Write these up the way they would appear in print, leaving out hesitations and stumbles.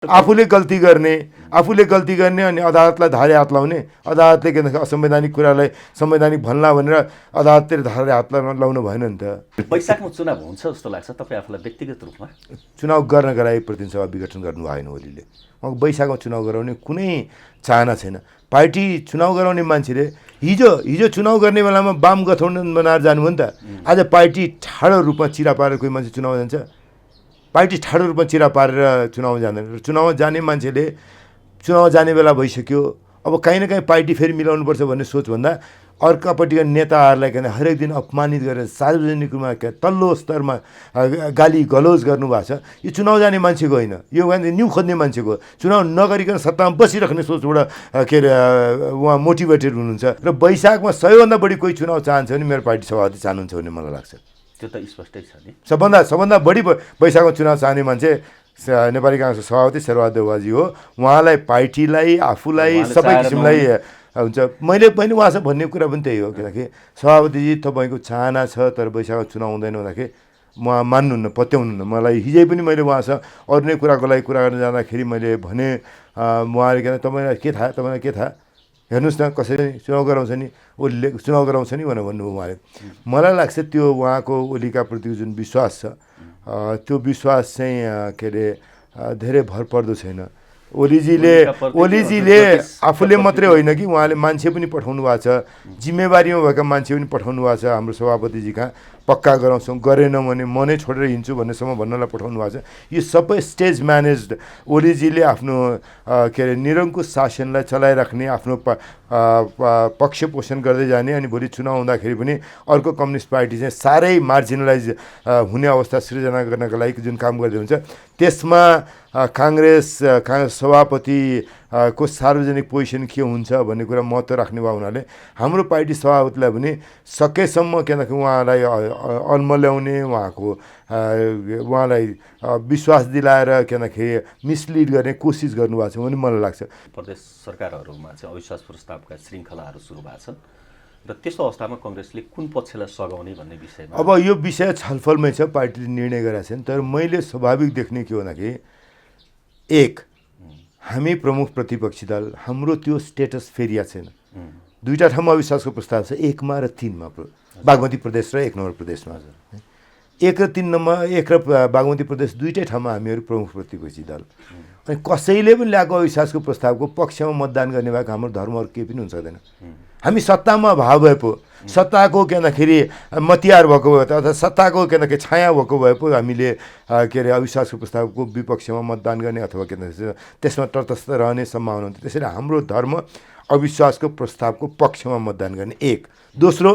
आफूले गल्ती गर्ने अनि अदालतलाई धारे हात लाउने, अदालतले के भन्छ असंवैधानिक कुरालाई संवैधानिक भन्ला भनेर अदालतले धारे हात लाउनु भएन नि त। वैशाखमा चुनाव हुन्छ जस्तो लाग्छ तपाईँ आफूलाई व्यक्तिगत रूपमा? चुनाव गर्नका लागि प्रतिनिधि सभा विघटन गर्नु भएन ओलीले। उहाँको वैशाखमा चुनाव गराउने कुनै चाहना छैन। पार्टी चुनाव गराउने मान्छेले हिजो चुनाव गर्ने बेलामा वाम गठबन्धन बनाएर जानुभयो नि त। आज पार्टी ठाडो रूपमा चिरा पारेर कोही मान्छे चुनाव जान्छ? पार्टी ठाडो रूपमा चिरा पारेर चुनाव जाँदैन। चुनाव जाने मान्छेले चुनाव जाने बेला भइसक्यो, अब काहीँ न काहीँ पार्टी फेरि मिलाउनुपर्छ भन्ने सोचभन्दा अर्कापट्टिका नेताहरूलाई के हरेक दिन अपमानित गरेर सार्वजनिक रूपमा तल्लो स्तरमा गाली गलौज गर्नुभएको छ। यो चुनाव जाने मान्छेको होइन, यो न्यु खोज्ने मान्छेको। चुनाव नगरिकन सत्तामा बसिराख्ने सोचबाट के अरे उहाँ मोटिभेटेड हुनुहुन्छ। र वैशाखमा सबैभन्दा बढी कोही चुनाव चाहन्छ भने मेरो पार्टी सभापति चाहनुहुन्छ भन्ने मलाई लाग्छ। त्यो त स्पष्टै छ नि। सबभन्दा बढी वैशाखमा चुनाव चाहने मान्छे नेपाली काङ्ग्रेसको सभापति शेरबहादुर देउवाजी हो। उहाँलाई पार्टीलाई आफूलाई सबै किसिमलाई हुन्छ। मैले उहाँसँग भन्ने कुरा पनि त्यही हो, किनकि सभापतिजी तपाईँको चाहना छ तर वैशाखमा चुनाव हुँदैन भन्दाखेरि उहाँ मान्नुहुन्न, पत्याउनुहुन्न। मलाई हिजै पनि मैले उहाँसँग अरू नै कुराको लागि कुरा गर्न जाँदाखेरि मैले भने उहाँले के तपाईँलाई के थाहा हेर्नुहोस् न कसैले चुनाव गराउँछ नि, ओलीले चुनाव गराउँछ नि भनेर भन्नुभयो उहाँले। मलाई लाग्छ त्यो उहाँको ओलीका प्रति जुन विश्वास छ त्यो विश्वास चाहिँ के अरे धेरै भरपर्दो छैन। ओलीजीले आफूले मात्रै होइन कि उहाँले मान्छे पनि पठाउनु भएको छ, जिम्मेवारीमा भएका मान्छे पनि पठाउनु भएको छ हाम्रो सभापतिजी कहाँ। पक्का गराउँछौँ, गरेन भने म नै छोडेर हिँड्छु भन्नेसम्म भन्नलाई पठाउनु भएको छ। यो सबै स्टेज म्यानेज्ड। ओलीजीले आफ्नो के अरे निरङ्कुश शासनलाई चलाइराख्ने, आफ्नो पक्ष पोषण गर्दै जाने, अनि भोलि चुनाव हुँदाखेरि पनि अर्को कम्युनिस्ट पार्टी चाहिँ साह्रै मार्जिनलाइज हुने अवस्था सृजना गर्नका लागि जुन काम गर्दै हुन्छ त्यसमा काङ्ग्रेस सभापति को सार्वजनिक पोजिसन के हुन्छ भन्ने कुरा महत्त्व राख्ने भयो हुनाले हाम्रो पार्टी सभापतिलाई पनि सकेसम्म किनकि उहाँलाई अल्मल्याउने, उहाँलाई विश्वास दिलाएर किनकि मिसलिड गर्ने कोसिस गर्नुभएको छ भने मलाई लाग्छ। प्रदेश सरकारहरूमा चाहिँ अविश्वास प्रस्तावका श्रृङ्खलाहरू सुरु भएको छन् र त्यस्तो अवस्थामा कङ्ग्रेसले कुन पक्षलाई सघाउने भन्ने विषयमा अब यो विषय छलफलमै छ, पार्टीले निर्णय गरेका छन्। तर मैले स्वाभाविक देख्ने के हो भन्दाखेरि एक हामी प्रमुख प्रतिपक्षी दल, हाम्रो त्यो स्टेटस फेरिया छैन। दुईवटा ठाउँमा अविश्वासको प्रस्ताव छ, 1 मा र 3 मा, बागमती प्रदेश र 1 नम्बर प्रदेशमा। 1 र 3 नम्बर 1 र बागमती प्रदेश दुईटै ठाउँमा हामीहरू प्रमुख प्रतिपक्षी दल। अनि कसैले पनि ल्याएको अविश्वासको प्रस्तावको पक्षमा मतदान गर्ने भएको हाम्रो धर्महरू केही पनि हुन सक्दैन। हामी सत्तामा भाव भए पो, सत्ताको के भन्दाखेरि मतियार भएको भए अथवा सत्ताको के भन्दाखेरि छाया भएको भए पो हामीले के अरे अविश्वासको प्रस्तावको विपक्षमा मतदान गर्ने अथवा के भन्दाखेरि त्यसमा तटस्थ रहने सम्भावना हुन्थ्यो। त्यसैले हाम्रो धर्म अविश्वासको प्रस्तावको पक्षमा मतदान गर्ने। एक दोस्रो,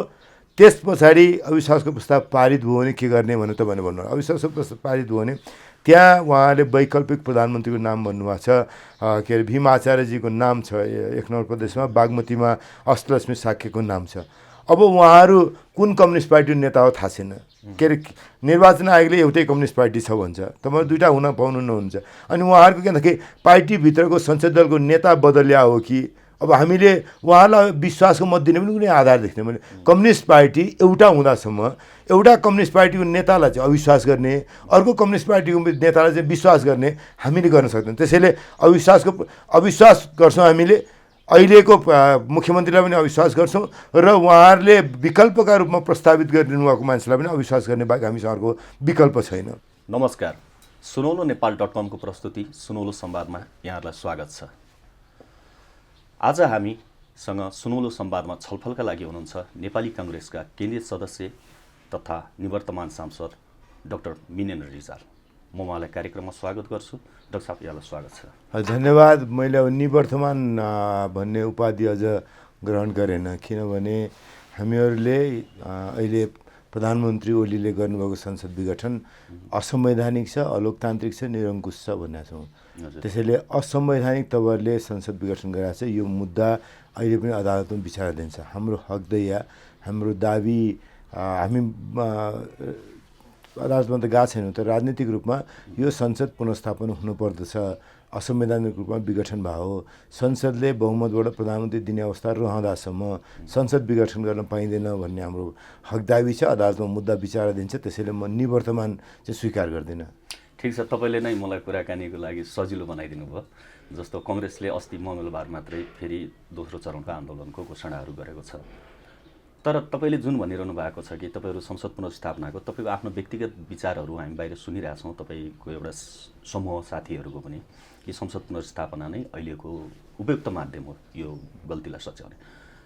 त्यस पछाडि अविश्वासको प्रस्ताव पारित भयो भने के गर्ने भनेर तपाईँले भन्नुभयो। अविश्वासको प्रस्ताव पारित भयो भने त्यहाँ उहाँले वैकल्पिक प्रधानमन्त्रीको नाम भन्नुभएको छ, के अरे भीम आचार्यजीको नाम छ 1 नम्बर प्रदेशमा, बागमतीमा अष्टलक्ष्मी साक्यको नाम छ। अब उहाँहरू कुन कम्युनिस्ट पार्टीको नेता हो थाहा छैन। के अरे निर्वाचन आयोगले एउटै कम्युनिस्ट पार्टी छ भन्छ, तपाईँहरू दुईवटा हुन पाउनुहुन्न हुन्छ। अनि उहाँहरूको के भन्दाखेरि पार्टीभित्रको संसद दलको नेता बदलिया हो कि अब हामीले उहाँलाई विश्वासको मत दिने पनि कुनै आधार देख्ने मैले। कम्युनिस्ट पार्टी एउटा हुँदासम्म एउटा कम्युनिस्ट पार्टीको नेतालाई चाहिँ अविश्वास गर्ने, अर्को कम्युनिस्ट पार्टीको नेतालाई चाहिँ विश्वास गर्ने हामीले गर्न सक्दैनौँ। त्यसैले अविश्वास गर्छौँ हामीले। अहिलेको मुख्यमन्त्रीलाई पनि अविश्वास गर्छौँ र उहाँहरूले विकल्पका रूपमा प्रस्तावित गरिदिनु भएको मान्छेलाई पनि अविश्वास गर्ने बाहेक हामीसँग अर्को विकल्प छैन। नमस्कार, सुनौलो नेपाल.com को प्रस्तुति सुनौलो संवादमा यहाँहरूलाई स्वागत छ। आज हामीसँग सुनौलो संवादमा छलफलका लागि हुनुहुन्छ नेपाली काङ्ग्रेसका केन्द्रीय सदस्य तथा निवर्तमान सांसद डाक्टर मिनेन्द्र रिजाल। म उहाँलाई कार्यक्रममा स्वागत गर्छु। डाक्टर साहब, यहाँलाई स्वागत छ। धन्यवाद। मैले अब निवर्तमान भन्ने उपाधि अझ ग्रहण गरेन, किनभने हामीहरूले अहिले प्रधानमन्त्री ओलीले गर्नुभएको संसद विघटन असंवैधानिक छ, अलोकतान्त्रिक छ, निरङ्कुश छ भनेका छौँ। त्यसैले असंवैधानिक तवरले संसद विघटन गरेको छ। यो मुद्दा अहिले पनि अदालतमा विचाराधीन छ। हाम्रो हकदैया, हाम्रो दाबी हामी अदालतमा त गएको छैनौँ, तर राजनीतिक रूपमा यो संसद पुनर्स्थापन हुनुपर्दछ। असंवैधानिक रूपमा विघटन भयो। संसदले बहुमतबाट प्रधानमन्त्री दिने अवस्था रहँदासम्म संसद विघटन गर्न पाइँदैन भन्ने हाम्रो हकदाबी छ। अदालतमा मुद्दा विचाराधीन छ। त्यसैले म निवर्तमान चाहिँ स्वीकार गर्दिनँ। ठिक छ, तपाईँले नै मलाई कुराकानीको लागि सजिलो बनाइदिनु भयो। जस्तो कङ्ग्रेसले अस्ति मङ्गलबार मात्रै फेरि दोस्रो चरणको आन्दोलनको घोषणाहरू गरेको छ। तर तपाईँले जुन भनिरहनु भएको छ कि तपाईँहरू संसद पुनर्स्थापनाको तपाईँको आफ्नो व्यक्तिगत विचारहरू हामी बाहिर सुनिरहेछौँ, तपाईँको एउटा समूह साथीहरूको पनि, कि संसद पुनर्स्थापना नै अहिलेको उपयुक्त माध्यम हो यो गल्तीलाई सच्याउने।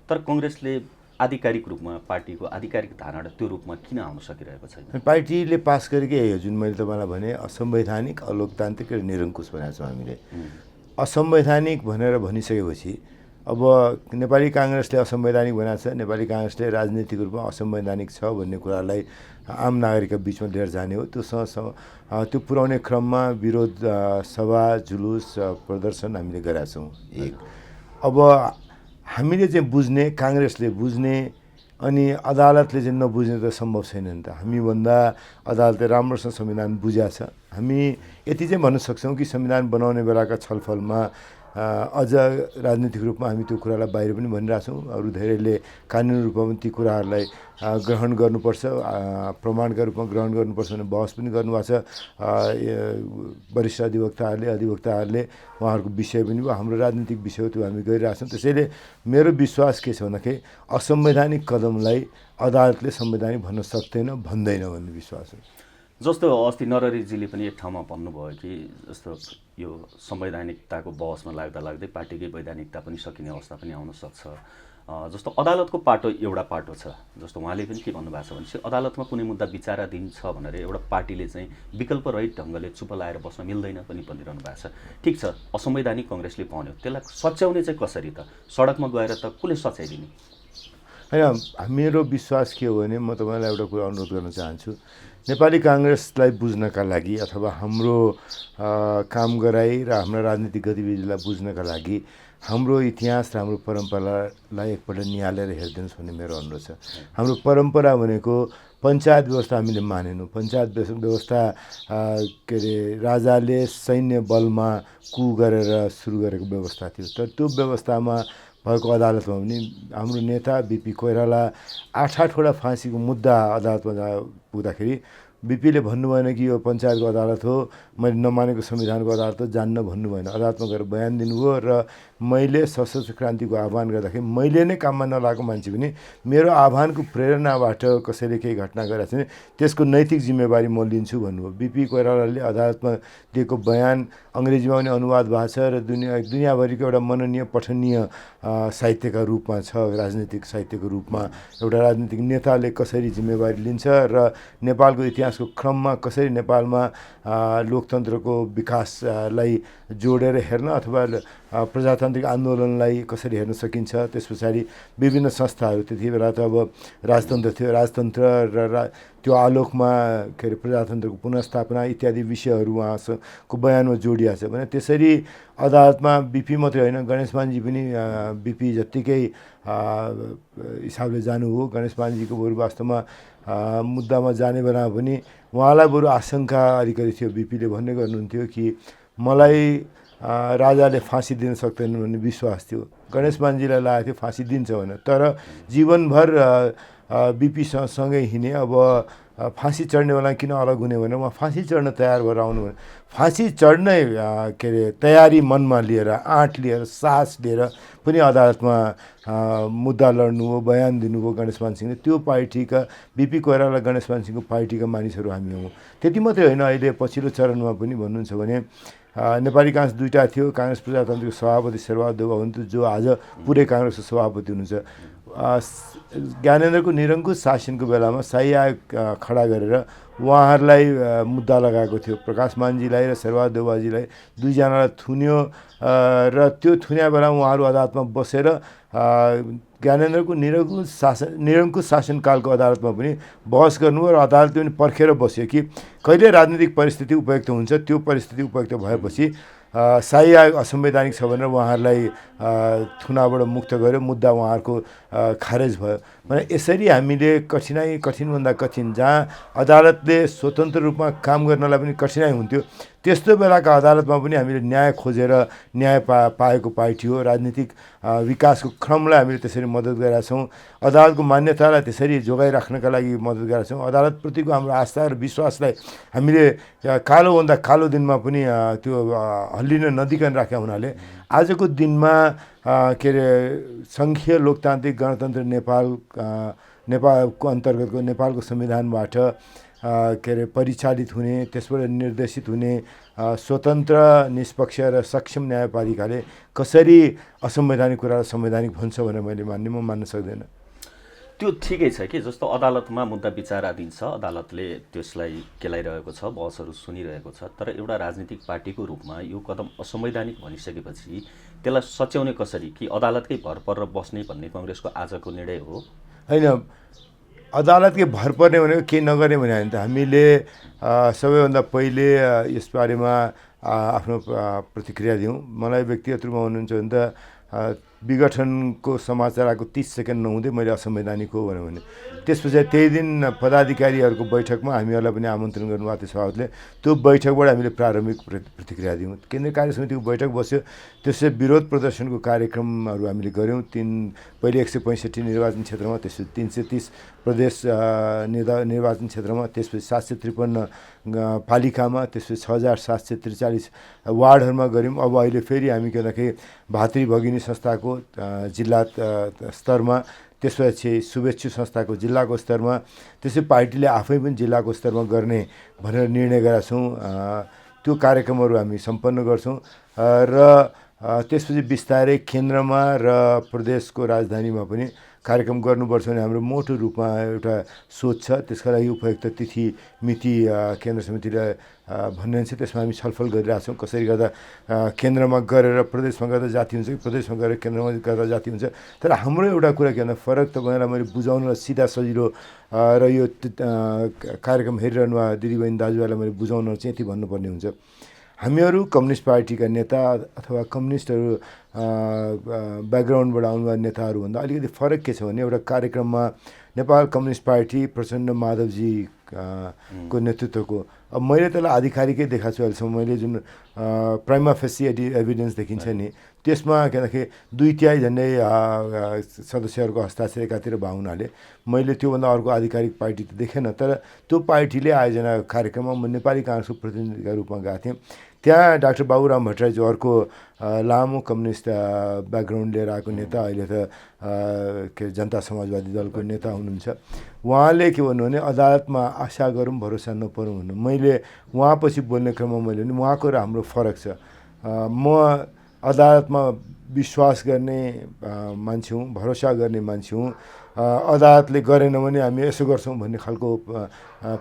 तर कङ्ग्रेसले आधिकारिक रूपमा, पार्टीको आधिकारिक धारणा त्यो रूपमा किन आउन सकिरहेको छैन? पार्टीले पास गरेकै हो, जुन मैले तपाईँलाई भने असंवैधानिक, अलोकतान्त्रिक र निरङ्कुश भनेको छौँ हामीले। असंवैधानिक भनेर भनिसकेपछि अब नेपाली काङ्ग्रेसले असंवैधानिक भनेको छ, नेपाली काङ्ग्रेसले राजनीतिक रूपमा असंवैधानिक छ भन्ने कुरालाई आम नागरिकका बिचमा लिएर जाने हो। त्यो पुर्याउने क्रममा विरोध सभा, जुलुस, प्रदर्शन हामीले गरेका छौँ। एक अब हामीले चाहिँ बुझ्ने, काङ्ग्रेसले बुझ्ने अनि अदालतले चाहिँ नबुझ्ने त सम्भव छैन नि त। हामीभन्दा अदालतले राम्रोसँग संविधान बुझाएको छ। हामी यति चाहिँ भन्न सक्छौँ कि संविधान बनाउने बेलाका छलफलमा अझ राजनीतिक रूपमा हामी त्यो कुरालाई बाहिर पनि भनिरहेछौँ। अरू धेरैले कानुनी रूपमा पनि ती कुराहरूलाई ग्रहण गर्नुपर्छ, प्रमाणका रूपमा ग्रहण गर्नुपर्छ भने बहस पनि गर्नुभएको छ वरिष्ठ अधिवक्ताहरूले। उहाँहरूको विषय पनि भयो, हाम्रो राजनीतिक विषय हो, त्यो हामी गरिरहेछौँ। त्यसैले मेरो विश्वास के छ भन्दाखेरि असंवैधानिक कदमलाई अदालतले संवैधानिक भन्न सक्दैन, भन्दैन भन्ने विश्वास हो। जस्तो अस्ति नरहरीजीले पनि एक ठाउँमा भन्नुभयो कि जस्तो यो संवैधानिकताको बहसमा लाग्दै पार्टीकै वैधानिकता पनि सकिने अवस्था पनि आउन सक्छ। जस्तो अदालतको पाटो एउटा पाटो छ। जस्तो उहाँले पनि के भन्नुभएको छ भने अदालतमा कुनै मुद्दा विचाराधीन छ भनेर एउटा पार्टीले चाहिँ विकल्प रहित ढङ्गले चुप लाएर बस्न मिल्दैन पनि भनिरहनु भएको छ। ठिक छ, असंवैधानिक कङ्ग्रेसले भन्यो, त्यसलाई सच्याउने चाहिँ कसरी त? सडकमा गएर त कसले सच्याइदिने? होइन, मेरो विश्वास के हो भने म तपाईँलाई एउटा कुरा अनुरोध गर्न चाहन्छु। नेपाली काङ्ग्रेसलाई बुझ्नका लागि अथवा हाम्रो काम गराइ र हाम्रो राजनीतिक गतिविधिलाई बुझ्नका लागि हाम्रो इतिहास र हाम्रो परम्परालाई एकपल्ट निहालेर हेरिदिनुहोस् भन्ने मेरो अनुरोध छ। हाम्रो परम्परा भनेको पञ्चायत व्यवस्था हामीले मानेनौँ। पञ्चायत व्यवस्था के अरे राजाले सैन्य बलमा कु गरेर सुरु गरेको व्यवस्था थियो। तर त्यो व्यवस्थामा भएको अदालतमा पनि हाम्रो नेता बिपी कोइराला 8-8वटा फाँसीको मुद्दा अदालतमा पुग्दाखेरि बिपीले भन्नु भएन कि यो पञ्चायतको अदालत हो, मैले नमानेको संविधानको अदालत हो, जान्न भन्नु भएन। अदालतमा गएर बयान दिनुभयो र मैले सशस्त्र क्रान्तिको आह्वान गर्दाखेरि मैले नै काममा नलागेको मान्छे पनि मेरो आह्वानको प्रेरणाबाट कसैले केही घटना गरेको छ भने त्यसको नैतिक जिम्मेवारी म लिन्छु भन्नुभयो। बिपी कोइरालाले अदालतमा दिएको बयान अङ्ग्रेजीमा पनि अनुवाद भएको छ र दुनियाँभरिको एउटा मननीय पठनीय साहित्यका रूपमा छ। राजनीतिक साहित्यको रूपमा एउटा राजनीतिक नेताले कसरी जिम्मेवारी लिन्छ र नेपालको इतिहासको क्रममा कसरी नेपालमा लोकतन्त्रको विकासलाई जोडेर हेर्न अथवा प्रजातान्त्रिक आन्दोलनलाई कसरी हेर्न सकिन्छ। त्यस पछाडि विभिन्न संस्थाहरू, त्यति बेला त अब राजतन्त्र थियो, राजतन्त्र र त्यो आलोकमा के अरे प्रजातन्त्रको पुनर्स्थापना इत्यादि विषयहरू उहाँको बयानमा जोडिएको छ भने त्यसरी अदालतमा बिपी मात्रै होइन, गणेशमानजी पनि बिपी जत्तिकै हिसाबले जानुभयो। गणेशमानजीको बरु वास्तवमा मुद्दामा जाने बेलामा पनि उहाँलाई बरु आशंका अलिकति थियो। बिपीले भन्ने गर्नुहुन्थ्यो कि मलाई राजाले फाँसी दिन सक्दैनन् भन्ने विश्वास थियो। गणेशमानजीलाई लागेको थियो फाँसी दिन्छ भनेर। तर जीवनभर बिपीसँगै हिँडे। अब फाँसी चढ्ने बेला किन अलग हुने भनेर उहाँ फाँसी चढ्न तयार भएर आउनु भने फाँसी चढ्नै के अरे तयारी मनमा लिएर, आँट लिएर, साहस लिएर पनि अदालतमा मुद्दा लड्नुभयो, बयान दिनुभयो गणेशमान सिंहले। त्यो पार्टीका बिपी कोइराला गणेशमान सिंहको पार्टीका मानिसहरू हामी हौँ। त्यति मात्रै होइन, अहिले पछिल्लो चरणमा पनि भन्नुहुन्छ भने नेपाली काङ्ग्रेस दुईवटा थियो। काङ्ग्रेस प्रजातान्त्रिक सभापति शेरबहादुर देउवा हुनुहुन्थ्यो, जो आज पुरै काङ्ग्रेसको सभापति हुनुहुन्छ। ज्ञानेन्द्रको निरङ्कुश शासनको बेलामा शाही आयोग खडा गरेर उहाँहरूलाई मुद्दा लगाएको थियो। प्रकाश मानजीलाई र शेरबहादुर देउवाजीलाई दुईजनालाई थुन्यो र त्यो थुन्या बेला उहाँहरू अदालतमा बसेर ज्ञानेन्द्रको निरङ्कुश शासनकालको अदालतमा पनि बहस गर्नुभयो र अदालतले पनि पर्खेर बस्यो कि कहिले राजनीतिक परिस्थिति उपयुक्त हुन्छ। त्यो परिस्थिति उपयुक्त भएपछि शाही आयोग असंवैधानिक छ भनेर उहाँहरूलाई थुनाबाट मुक्त गर्यो, मुद्दा उहाँहरूको खारेज भयो। भने यसरी हामीले कठिनभन्दा कठिन, जहाँ अदालतले स्वतन्त्र रूपमा काम गर्नलाई पनि कठिनाइ हुन्थ्यो त्यस्तो बेलाका अदालतमा पनि हामीले न्याय खोजेर न्याय पाएको पार्टी हो। राजनीतिक विकासको क्रमलाई हामीले त्यसरी मद्दत गरेका छौँ। अदालतको मान्यतालाई त्यसरी जोगाइराख्नका लागि मद्दत गरेका छौँ। अदालतप्रतिको हाम्रो आस्था र विश्वासलाई हामीले कालोभन्दा कालो दिनमा पनि त्यो हल्लिन नदिकन राखेका हुनाले आजको दिनमा के अरे सङ्घीय लोकतान्त्रिक गणतन्त्र नेपालको अन्तर्गतको नेपालको संविधानबाट के अरे परिचालित हुने, त्यसबाट निर्देशित हुने स्वतन्त्र निष्पक्ष र सक्षम न्यायपालिकाले कसरी असंवैधानिक कुरालाई संवैधानिक भन्छ भनेर मैले मान्ने, म मान्न सक्दैन। त्यो ठिकै छ कि जस्तो अदालतमा मुद्दा विचाराधीन छ, अदालतले त्यसलाई केलाइरहेको छ, बहसहरू सुनिरहेको छ, तर एउटा राजनीतिक पार्टीको रूपमा यो कदम असंवैधानिक भनिसकेपछि त्यसलाई सच्याउने कसरी कि अदालतकै भर परेर बस्ने भन्ने कङ्ग्रेसको आजको निर्णय हो? होइन, अदालतकै भर पर्ने भनेको केही नगर्ने भने होइन त। हामीले सबैभन्दा पहिले यस बारेमा आफ्नो प्रतिक्रिया दिउँ। मलाई व्यक्तिगत रूपमा हुनुहुन्छ भने त विघटनको समाचार आएको 30 सेकेन्ड नहुँदै मैले असंवैधानिक हो भने त्यसपछि त्यही दिन पदाधिकारीहरूको बैठकमा हामीहरूलाई पनि आमन्त्रण गर्नुभएको थियो सभापतिले। त्यो बैठकबाट हामीले प्रारम्भिक प्रतिक्रिया दियौँ। केन्द्रीय कार्य समितिको बैठक बस्यो, त्यसपछि विरोध प्रदर्शनको कार्यक्रमहरू हामीले गऱ्यौँ। पहिले 165 निर्वाचन क्षेत्रमा, त्यसपछि 330 प्रदेश निर्वाचन क्षेत्रमा, त्यसपछि 753 पालिकामा, त्यसपछि 6743 वार्डहरूमा गऱ्यौँ। अब अहिले फेरि हामी के भन्दाखेरि भातृ भगिनी संस्थाको जिल्ला स्तरमा, त्यसपछि शुभेच्छु संस्थाको जिल्लाको स्तरमा, त्यसै पार्टीले आफै पनि जिल्लाको स्तरमा गर्ने भनेर निर्णय गरेका छौँ। त्यो कार्यक्रमहरू हामी सम्पन्न गर्छौँ र त्यसपछि बिस्तारै केन्द्रमा र प्रदेशको राजधानीमा पनि कार्यक्रम गर्नुपर्छ भने हाम्रो मोटो रूपमा एउटा सोच छ। त्यसका लागि उपयुक्त तिथि मिति केन्द्र समितिले भन्ने छ, त्यसमा हामी छलफल गरिरहेछौँ। कसरी गर्दा केन्द्रमा गरेर प्रदेशमा गर्दा जाति हुन्छ कि प्रदेशमा गरेर केन्द्रमा गर्दा जाति हुन्छ। तर हाम्रो एउटा कुरा के भन्दा फरक तपाईँलाई मैले बुझाउनलाई सिधा सजिलो र यो कार्यक्रम हेरिरहनु भएको दिदीबहिनी दाजुभाइलाई मैले बुझाउन चाहिँ यति भन्नुपर्ने हुन्छ। हामीहरू कम्युनिस्ट पार्टीका नेता अथवा कम्युनिस्टहरू ब्याकग्राउन्डबाट आउनुभएका नेताहरूभन्दा अलिकति फरक के छ भने एउटा कार्यक्रममा नेपाल कम्युनिस्ट पार्टी प्रचण्ड माधवजी को नेतृत्वको, अब मैले त्यसलाई आधिकारिकै देखाएको छु अहिलेसम्म। मैले जुन प्राइमा फेसी एभिडेन्स देखिन्छ नि, त्यसमा के भन्दाखेरि 2/3 झन्डै सदस्यहरूको हस्ताक्षर एकातिर भएको हुनाले मैले त्योभन्दा अर्को आधिकारिक पार्टी त देखेन। तर त्यो पार्टीले आयोजना कार्यक्रममा म नेपाली काङ्ग्रेसको प्रतिनिधिका रूपमा गएको थिएँ। त्यहाँ डाक्टर बाबुराम भट्टराई जो अर्को लामो कम्युनिस्ट ब्याकग्राउन्ड लिएर आएको नेता, अहिले त के जनता समाजवादी दलको नेता हुनुहुन्छ। उहाँले के भन्नु भने अदालतमा आशा गरौँ भरोसा नपरौँ भन्नु। मैले उहाँपछि बोल्ने क्रममा मैले भने उहाँको र हाम्रो फरक छ। म अदालतमा विश्वास गर्ने मान्छे हुँ, भरोसा गर्ने मान्छे हुँ। अदालतले गरेन भने हामी यसो गर्छौँ भन्ने खालको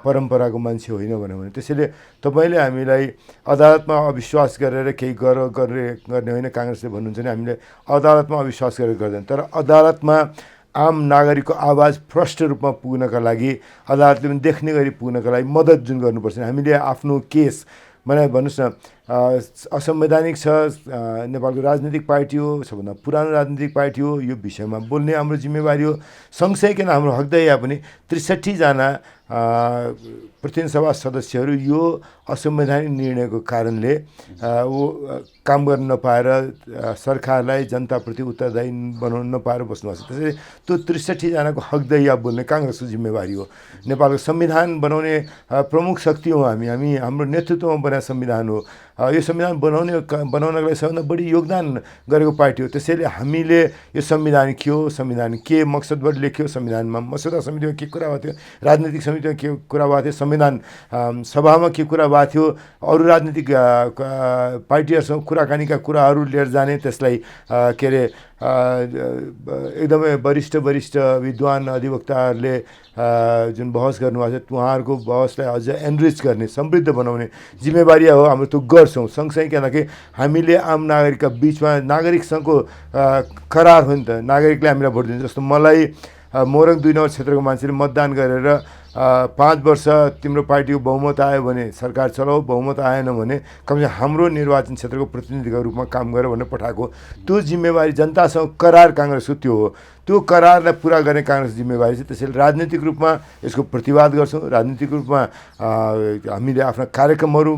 परम्पराको मान्छे होइन भने त्यसैले तपाईँले हामीलाई अदालतमा अविश्वास गरेर केही गर्ने होइन काङ्ग्रेसले भन्नुहुन्छ भने हामीले अदालतमा अविश्वास गरेर गर्दैन। तर अदालतमा आम नागरिकको आवाज प्रष्ट रूपमा पुग्नका लागि, अदालतले पनि देख्ने गरी पुग्नका लागि मद्दत जुन गर्नुपर्छ, हामीले आफ्नो केस भन्नुहोस् न असंवैधानिक छ, नेपालको राजनीतिक पार्टी हो, सबभन्दा पुरानो राजनीतिक पार्टी हो, यो विषयमा बोल्ने हाम्रो जिम्मेवारी हो। सँगसँगै किन हाम्रो हकदायी पनि 63 जना प्रतिनिधि सभा सदस्यहरू यो असंवैधानिक निर्णयको कारणले काम गर्न नपाएर सरकारलाई जनताप्रति उत्तरदायी बनाउन नपाएर बस्नुभएको छ। त्यसैले त्यो 63 जनाको हकदायी बोल्ने काङ्ग्रेसको जिम्मेवारी हो। नेपालको संविधान बनाउने प्रमुख शक्ति हो हामी हाम्रो नेतृत्वमा बनाएको संविधान हो। यो संविधान बनाउनको लागि सबभन्दा बढी योगदान गरेको पार्टी हो। त्यसैले हामीले यो संविधान के हो, संविधान के मकसदबाट लेख्यो, संविधानमा मसौदा समितिमा के कुरा भएको थियो, राजनीतिक समितिमा के कुरा भएको थियो, संविधान सभामा के कुरा भएको थियो, अरू राजनीतिक पार्टीहरूसँग कुराकानीका कुराहरू लिएर जाने, त्यसलाई के अरे एकदमै वरिष्ठ विद्वान अधिवक्ताहरूले जुन बहस गर्नुभएको छ उहाँहरूको बहसलाई अझ एनरिच गर्ने, समृद्ध बनाउने जिम्मेवारी हो हाम्रो। त्यो गर्छौँ। सँगसँगै के भन्दाखेरि हामीले आम नागरिकका बिचमा नागरिकसँगको करार हो नि त। नागरिकले हामीलाई भोट दिन्छ। जस्तो मलाई मोरङ 2 नम्बर क्षेत्रको मान्छेले मतदान गरेर 5 वर्ष तिम्रो पार्टीको बहुमत आयो भने सरकार चलाऊ, बहुमत आएन भने कमसेकम हाम्रो निर्वाचन क्षेत्रको प्रतिनिधिको रूपमा काम गर भनेर पठाएको। त्यो जिम्मेवारी जनतासँग करार काङ्ग्रेसको त्यो हो। त्यो करारलाई पुरा गर्ने काङ्ग्रेस जिम्मेवारी छ। त्यसैले राजनीतिक रूपमा यसको प्रतिवाद गर्छौँ, राजनीतिक रूपमा हामीले आफ्ना कार्यक्रमहरू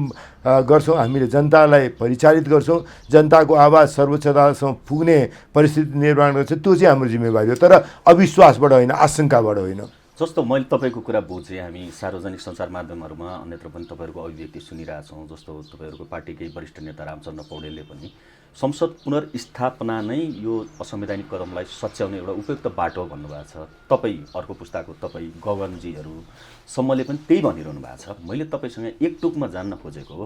गर्छौँ, हामीले जनतालाई परिचालित गर्छौँ, जनताको आवाज सर्वोच्च अदालतसम्म पुग्ने परिस्थिति निर्माण गर्छ। त्यो चाहिँ हाम्रो जिम्मेवारी हो, तर अविश्वासबाट होइन, आशंकाबाट होइन। जस्तो मैले तपाईँको कुरा बुझेँ, हामी सार्वजनिक सञ्चार माध्यमहरूमा अन्यत्र पनि तपाईँहरूको अभिव्यक्ति सुनिरहेछौँ। जस्तो तपाईँहरूको पार्टीकै वरिष्ठ नेता रामचन्द्र पौडेलले पनि संसद पुनर्स्थापना नै यो असंवैधानिक कदमलाई सच्याउने एउटा उपयुक्त बाटो भन्नुभएको छ। तपाईँ अर्को पुस्ताको तपाईँ गगनजीहरूसम्मले पनि त्यही भनिरहनु भएको छ। मैले तपाईँसँग एक टुकमा जान्न खोजेको हो,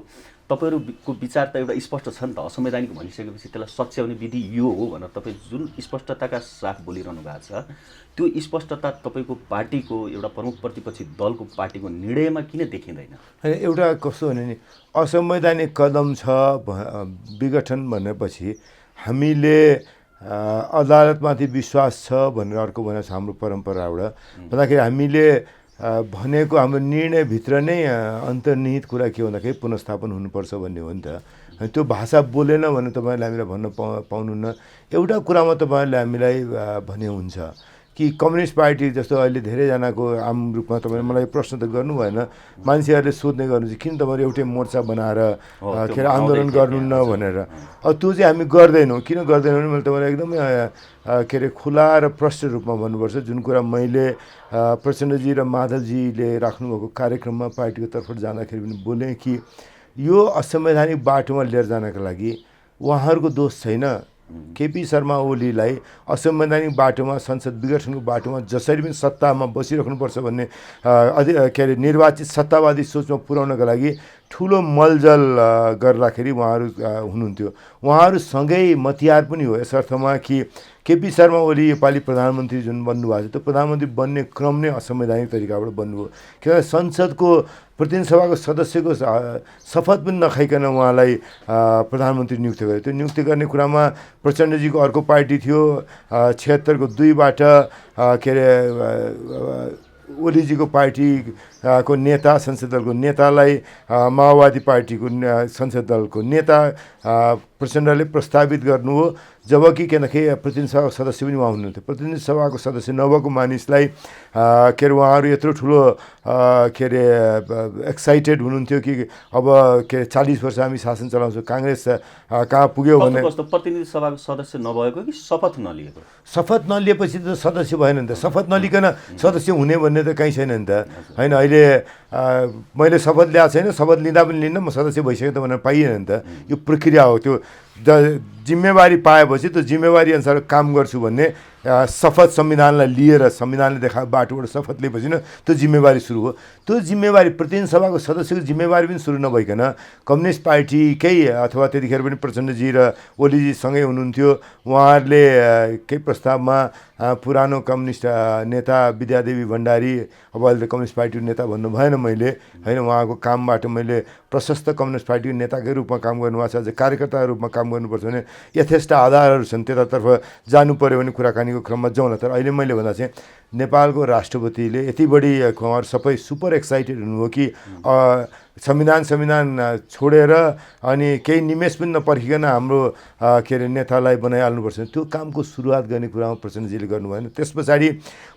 तपाईँहरूको विचार त एउटा स्पष्ट छ नि त, असंवैधानिक भनिसकेपछि त्यसलाई सच्याउने विधि यो हो भनेर तपाईँ जुन स्पष्टताका साथ बोलिरहनु भएको छ, त्यो स्पष्टता तपाईँको पार्टीको एउटा प्रमुख प्रतिपक्षी दलको पार्टीको निर्णयमा किन देखिँदैन? एउटा कस्तो भने नि असंवैधानिक कदम छ विघटन भनेपछि हामीले अदालतमाथि विश्वास छ भनेर अर्को भनेको छ हाम्रो परम्पराबाट। भन्दाखेरि हामीले भनेको हाम्रो निर्णयभित्र नै अन्तर्निहित कुरा के भन्दाखेरि पुनर्स्थापन हुनुपर्छ भन्ने हो नि त। त्यो भाषा बोलेन भने तपाईँहरूले हामीलाई भन्न पाउनुहुन्न। एउटा कुरामा तपाईँहरूले हामीलाई भने हुन्छ कि कम्युनिस्ट पार्टी जस्तो अहिले धेरैजनाको आम रूपमा तपाईँले मलाई प्रश्न त गर्नु भएन, मान्छेहरूले सोध्ने गर्नु चाहिँ किन तपाईँहरू एउटै मोर्चा बनाएर के अरे आन्दोलन गर्नुहुन्न भनेर। त्यो चाहिँ हामी गर्दैनौँ। किन गर्दैनौँ भने मैले तपाईँलाई एकदमै के अरे खुला र प्रष्ट रूपमा भन्नुपर्छ। जुन कुरा मैले प्रचण्डजी र माधवजीले राख्नुभएको कार्यक्रममा पार्टीको तर्फबाट जाँदाखेरि पनि बोलेँ कि यो असंवैधानिक बाटोमा लिएर जानको लागि उहाँहरूको दोष छैन। केपी शर्मा ओलीलाई असंवैधानिक बाटोमा संसद विघटनको बाटोमा जसरी पनि सत्तामा बसिराख्नुपर्छ भन्ने के अरे निर्वाचित सत्तावादी सोचमा पुर्याउनका लागि ठुलो मलजल गर्दाखेरि उहाँहरू हुनुहुन्थ्यो। उहाँहरूसँगै मतियार पनि हो यस अर्थमा कि केपी शर्मा ओली योपालि प्रधानमन्त्री जुन बन्नुभएको छ त्यो प्रधानमन्त्री बन्ने क्रम नै असंवैधानिक तरिकाबाट बन्नुभयो। किनभने संसदको प्रतिनिधि सभाको सदस्यको शपथ पनि नखाइकन उहाँलाई प्रधानमन्त्री नियुक्त गर्यो। त्यो नियुक्ति गर्ने कुरामा प्रचण्डजीको अर्को पार्टी थियो, 76 को 2बाट के अरे ओलीजीको पार्टीको नेता संसद दलको नेतालाई माओवादी पार्टीको संसद दलको नेता प्रचण्डले प्रस्तावित गर्नु हो। जबकि के भन्दाखेरि प्रतिनिधि सभाको सदस्य पनि उहाँ हुनुहुन्थ्यो। प्रतिनिधि सभाको सदस्य नभएको मानिसलाई के अरे उहाँहरू यत्रो ठुलो के अरे एक्साइटेड हुनुहुन्थ्यो कि अब के अरे 40 वर्ष हामी शासन चलाउँछौँ, काङ्ग्रेस कहाँ पुग्यो भने। प्रतिनिधि सभाको सदस्य नभएको कि शपथ नलिएको? शपथ नलिएपछि त सदस्य भएन नि त। शपथ नलिकन सदस्य हुने भन्ने त कहीँ छैन नि त होइन। अहिले मैले शपथ ल्याएको छैन, शपथ लिँदा पनि लिन्न, म सदस्य भइसकेँ त भनेर पाइएन नि त। यो प्रक्रिया हो। त्यो जिम्मेवारी पाएपछि त्यो जिम्मेवारी अनुसार काम गर्छु भन्ने शपथ संविधानलाई लिएर संविधानले देखाएको बाटोबाट शपथ लिएपछि न त्यो जिम्मेवारी सुरु हो। त्यो जिम्मेवारी प्रतिनिधि सभाको सदस्यको जिम्मेवारी पनि सुरु नभइकन कम्युनिस्ट पार्टीकै अथवा त्यतिखेर पनि प्रचण्डजी र ओलीजी सँगै हुनुहुन्थ्यो, उहाँहरूले केही प्रस्तावमा पुरानो कम्युनिस्ट नेता विद्यादेवी भण्डारी, अब अहिले त कम्युनिस्ट पार्टीको नेता भन्नु भएन मैले होइन, उहाँको कामबाट मैले प्रशस्त कम्युनिस्ट पार्टीको नेताकै रूपमा काम गर्नुभएको छ, अझ कार्यकर्ताको रूपमा काम गर्नुपर्छ भने यथेष्ट आधारहरू छन्, त्यतातर्फ जानु पऱ्यो भने कुराकानीको क्रममा जाउँला। तर अहिले मैले भन्दा चाहिँ नेपालको राष्ट्रपतिले यति बढी उहाँहरू सबै सुपर एक्साइटेड हुनुभयो कि संविधान छोडेर अनि केही निमेष पनि नपर्खिकन हाम्रो के अरे नेतालाई बनाइहाल्नुपर्छ। त्यो कामको सुरुवात गर्ने कुरामा प्रचण्डजीले गर्नु भएन। त्यस पछाडि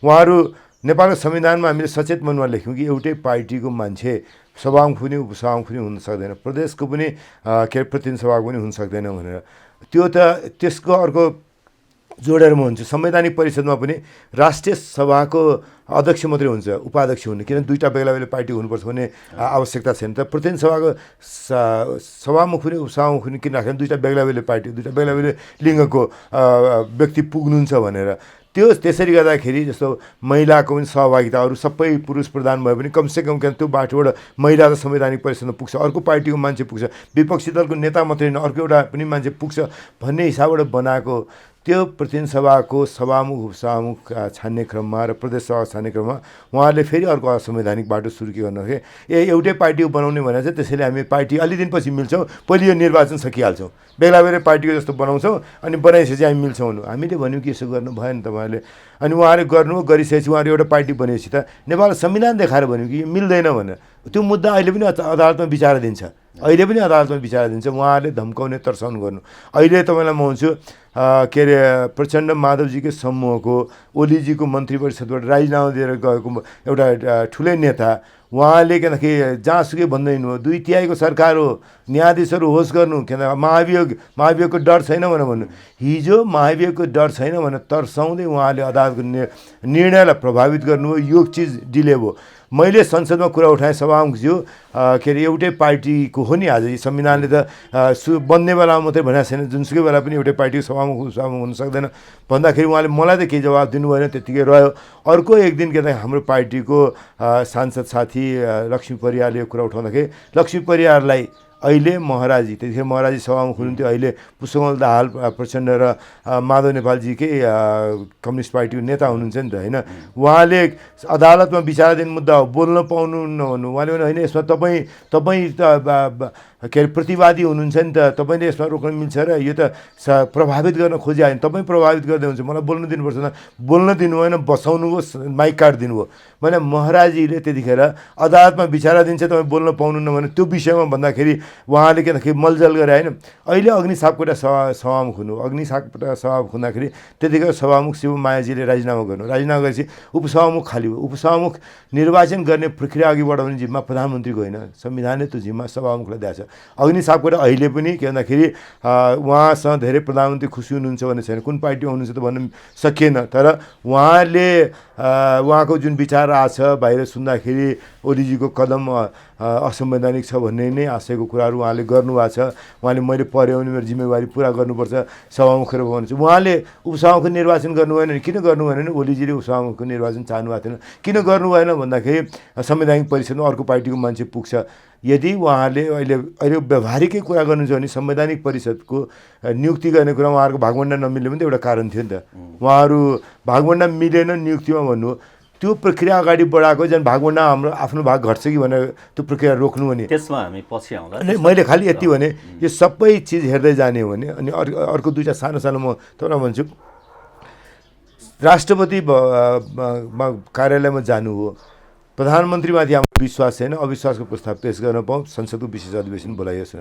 उहाँहरू नेपालको संविधानमा हामीले सचेत मनमा लेख्यौँ कि एउटै पार्टीको मान्छे सभामुख पनि उपसभामुख पनि हुन सक्दैन, प्रदेशको पनि के अरे प्रतिनिधि सभाको पनि हुन सक्दैन भनेर। त्यो त त्यसको अर्को जोडेर म हुन्छु। संवैधानिक परिषदमा पनि राष्ट्रिय सभाको अध्यक्ष मात्रै हुन्छ, उपाध्यक्ष हुने, किनभने दुईवटा बेला बेला पार्टी हुनुपर्छ भन्ने आवश्यकता छैन। त प्रतिनिधि सभाको सभामुख पनि उपसभामुख पनि किन राख्दैन? दुईवटा बेला बेला पार्टी, दुईवटा बेला बेला लिङ्गको व्यक्ति पुग्नुहुन्छ भनेर। त्यो त्यसरी गर्दाखेरि जस्तो महिलाको पनि सहभागिता, अरू सबै पुरुष प्रधान भए पनि कमसेकम त्यो बाटोबाट महिला त संवैधानिक परिषदमा पुग्छ, अर्को पार्टीको मान्छे पुग्छ, विपक्षी दलको नेता मात्रै होइन अर्को एउटा पनि मान्छे पुग्छ भन्ने हिसाबबाट बनाएको त्यो प्रतिनिधि सभाको सभामुख उपसभामुख छान्ने क्रममा र प्रदेश सभा छान्ने क्रममा उहाँहरूले फेरि अर्को असंवैधानिक बाटो सुरु के गर्नु एउटै पार्टी बनाउने भनेर चाहिँ त्यसैले हामी पार्टी अलि दिनपछि मिल्छौँ, पहिले यो निर्वाचन सकिहाल्छौँ, बेला बेला पार्टीको जस्तो बनाउँछौँ अनि बनाइसकेपछि हामी मिल्छौँ। हामीले भन्यौँ कि यसो गर्नु भएन तपाईँहरूले, अनि उहाँहरूले गर्नु गरिसकेपछि उहाँहरू एउटा पार्टी बनेपछि त नेपाल संविधान देखाएर भन्यो कि यो मिल्दैन भनेर। त्यो मुद्दा अहिले पनि अदालतमा विचाराधीन छ, अहिले पनि अदालतमा विचाराधीन छ। उहाँहरूले धम्काउने तर्साउनु गर्नु। अहिले तपाईँलाई म भन्छु के अरे प्रचण्ड माधवजीकै समूहको ओलीजीको मन्त्री परिषदबाट राजीनामा दिएर गएको एउटा ठुलै नेता, उहाँले के भन्दाखेरि जहाँसुकै भन्दैन हो 2/3 सरकार हो, न्यायाधीशहरू होस् गर्नु, के भन्दा महाभियोगको डर छैन भनेर भन्नु। हिजो महाभियोगको डर छैन भनेर तर्साउँदै उहाँले अदालतको निर्णयलाई प्रभावित गर्नुभयो, यो चिज डिले भयो। मैले संसदमा कुरा उठाएँ, सभामुखज्यू के अरे एउटै पार्टीको हो नि, आज संविधानले त बन्ने बेलामा मात्रै भनेको छैन, जुनसुकै बेला पनि एउटै पार्टीको सभामुख हुन सक्दैन भन्दाखेरि उहाँले मलाई त केही जवाब दिनु भएन, त्यत्तिकै रह्यो। अर्को एक दिन के भन्दा हाम्रो पार्टीको सांसद साथी लक्ष्मी परियारले कुरा उठाउँदाखेरि लक्ष्मी परियारलाई अहिले महाराजी, त्यतिखेर महाराजी सभामुख हुनुहुन्थ्यो, अहिले पुष्पकमल दाहाल प्रचण्ड र माधव नेपालजीकै कम्युनिस्ट पार्टीको नेता हुनुहुन्छ नि त होइन। उहाँले अदालतमा विचाराधीन मुद्दा हो, बोल्न पाउनुहुन्न भन्नु। उहाँले भने होइन यसमा तपाईँ त के अरे प्रतिवादी हुनुहुन्छ नि त, तपाईँले यसमा रोक्न मिल्छ र यो त प्रभावित गर्न खोजिहाल्यो, तपाईँ प्रभावित गर्दै हुन्छ, मलाई बोल्न दिनुपर्छ। बोल्न दिनु भएन, बसाउनुभयो, माइक काटिदिनु भयो। मैले महाराजीले त्यतिखेर अदालतमा विचाराधीन छ, तपाईँ बोल्न पाउनुहुन्न भने त्यो विषयमा भन्दाखेरि उहाँले के भन्दाखेरि मलजल गरे होइन। अहिले अग्नि सापकोटा सभामुख हुनु, अग्नि सापकोटा सभामुख हुँदाखेरि त्यतिखेर सभामुख शिव मायाजीले राजीनामा गर्नु, राजीनामा गरेपछि उपसभामुख खाली भयो। उपसभामुख निर्वाचन गर्ने प्रक्रिया अघि बढाउने जिम्मा प्रधानमन्त्रीको होइन, संविधानले त्यो जिम्मा सभामुखलाई दिएको छ। अग्नि सापकोटा अहिले पनि के भन्दाखेरि उहाँसँग धेरै प्रधानमन्त्री खुसी हुनुहुन्छ भन्ने छैन, कुन पार्टीमा हुनुहुन्छ त भन्न सकिएन। तर उहाँले उहाँको जुन विचार आछ बाहिर सुन्दाखेरि ओलीजीको कदम असंवैधानिक छ भन्ने नै आशयको कुराहरू उहाँले गर्नुभएको छ। उहाँले मैले पढ्यो भने मेरो जिम्मेवारी पुरा गर्नुपर्छ, सभामुखेर भन्नुहुन्छ। उहाँले उपसभामुखको निर्वाचन गर्नु भएन भने किन गर्नु भएन भने ओलीजीले उपसभामुखको निर्वाचन चाहनु भएको थिएन। किन गर्नु भएन भन्दाखेरि संवैधानिक परिषदमा अर्को पार्टीको मान्छे पुग्छ। यदि उहाँले अहिले व्यवहारिकै कुरा गर्नुहुन्छ भने संवैधानिक परिषदको नियुक्ति गर्ने कुरा उहाँहरूको भागभण्डा नमिल्ने पनि त एउटा कारण थियो नि त। उहाँहरू भागभण्डा मिलेन नियुक्तिमा भन्नु, त्यो प्रक्रिया अगाडि बढाएको झन् भागभण्डा हाम्रो आफ्नो भाग घट्छ कि भनेर त्यो प्रक्रिया रोक्नु भने त्यसमा हामी पछि आउँदा मैले खालि यति भने यो सबै चिज हेर्दै जाने हो भने। अनि अर्को दुईवटा सानो सानो म तपाईँलाई भन्छु, राष्ट्रपति कार्यालयमा जानु हो, प्रधानमन्त्रीमाथि हाम्रो विश्वास छैन, अविश्वासको प्रस्ताव पेश गर्न पाऊँ, संसदको विशेष अधिवेशन बोलाइयोस्।